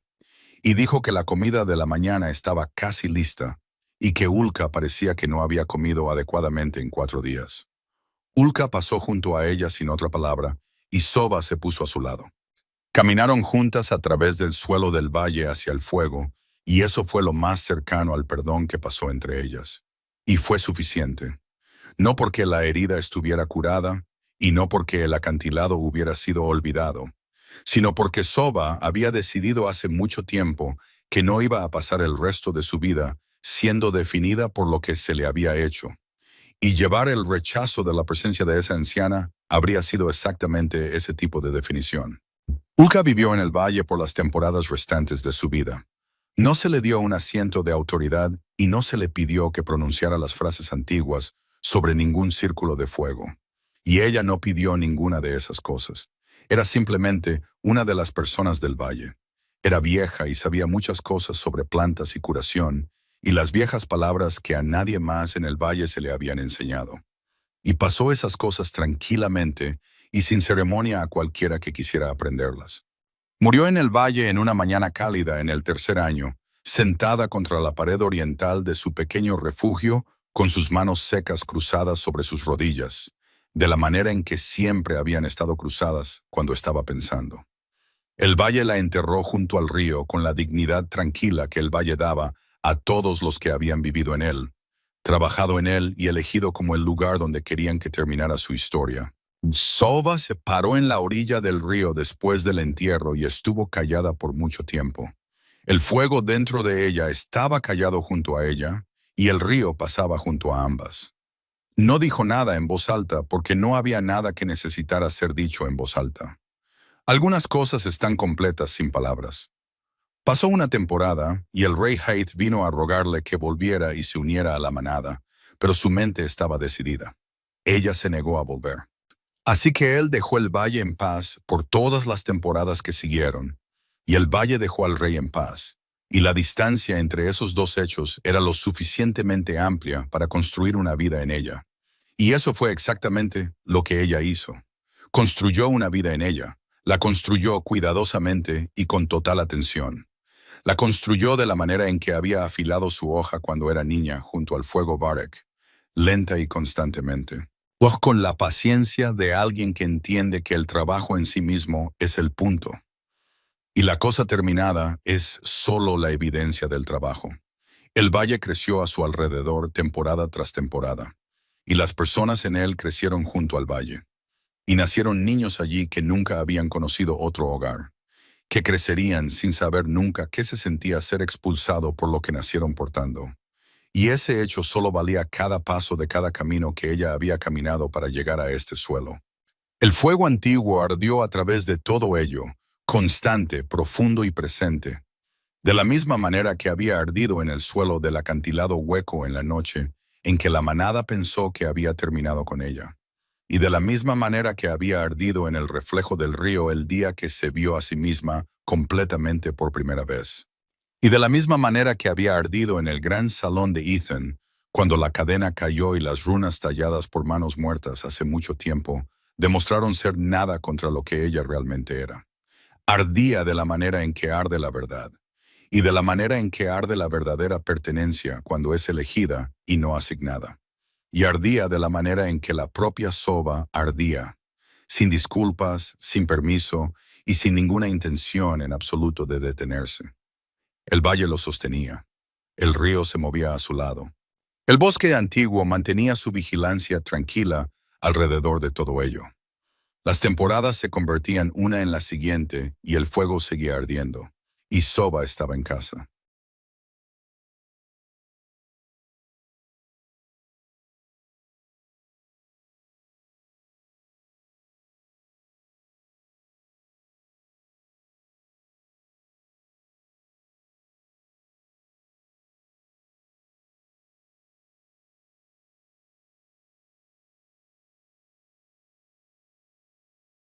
Y dijo que la comida de la mañana estaba casi lista y que Ulka parecía que no había comido adecuadamente en 4 días. Ulka pasó junto a ella sin otra palabra y Soba se puso a su lado. Caminaron juntas a través del suelo del valle hacia el fuego, y eso fue lo más cercano al perdón que pasó entre ellas. Y fue suficiente. No porque la herida estuviera curada, y no porque el acantilado hubiera sido olvidado, sino porque Soba había decidido hace mucho tiempo que no iba a pasar el resto de su vida siendo definida por lo que se le había hecho. Y llevar el rechazo de la presencia de esa anciana habría sido exactamente ese tipo de definición. Ulka vivió en el valle por las temporadas restantes de su vida. No se le dio un asiento de autoridad y no se le pidió que pronunciara las frases antiguas sobre ningún círculo de fuego. Y ella no pidió ninguna de esas cosas. Era simplemente una de las personas del valle. Era vieja y sabía muchas cosas sobre plantas y curación, y las viejas palabras que a nadie más en el valle se le habían enseñado. Y pasó esas cosas tranquilamente y sin ceremonia a cualquiera que quisiera aprenderlas. Murió en el valle en una mañana cálida en el 3er año, sentada contra la pared oriental de su pequeño refugio con sus manos secas cruzadas sobre sus rodillas, de la manera en que siempre habían estado cruzadas cuando estaba pensando. El valle la enterró junto al río con la dignidad tranquila que el valle daba a todos los que habían vivido en él, trabajado en él y elegido como el lugar donde querían que terminara su historia. Soba se paró en la orilla del río después del entierro y estuvo callada por mucho tiempo. El fuego dentro de ella estaba callado junto a ella y el río pasaba junto a ambas. No dijo nada en voz alta porque no había nada que necesitara ser dicho en voz alta. Algunas cosas están completas sin palabras. Pasó una temporada y el rey Haith vino a rogarle que volviera y se uniera a la manada, pero su mente estaba decidida. Ella se negó a volver. Así que él dejó el valle en paz por todas las temporadas que siguieron, y el valle dejó al rey en paz, y la distancia entre esos dos hechos era lo suficientemente amplia para construir una vida en ella. Y eso fue exactamente lo que ella hizo. Construyó una vida en ella, la construyó cuidadosamente y con total atención. La construyó de la manera en que había afilado su hoja cuando era niña junto al fuego Barek, lenta y constantemente. O con la paciencia de alguien que entiende que el trabajo en sí mismo es el punto. Y la cosa terminada es solo la evidencia del trabajo. El valle creció a su alrededor temporada tras temporada, y las personas en él crecieron junto al valle. Y nacieron niños allí que nunca habían conocido otro hogar, que crecerían sin saber nunca qué se sentía ser expulsado por lo que nacieron portando. Y ese hecho solo valía cada paso de cada camino que ella había caminado para llegar a este suelo. El fuego antiguo ardió a través de todo ello, constante, profundo y presente, de la misma manera que había ardido en el suelo del acantilado hueco en la noche en que la manada pensó que había terminado con ella, y de la misma manera que había ardido en el reflejo del río el día que se vio a sí misma completamente por primera vez. Y de la misma manera que había ardido en el gran salón de Ethan, Cuando la cadena cayó y las runas talladas por manos muertas hace mucho tiempo demostraron ser nada contra lo que ella realmente era. Ardía de la manera en que arde la verdad, y de la manera en que arde la verdadera pertenencia cuando es elegida y no asignada. Y ardía de la manera en que la propia soba ardía, sin disculpas, sin permiso y sin ninguna intención en absoluto de detenerse. El valle lo sostenía. El río se movía a su lado. El bosque antiguo mantenía su vigilancia tranquila alrededor de todo ello. Las temporadas se convertían una en la siguiente y el fuego seguía ardiendo. Y Soba estaba en casa.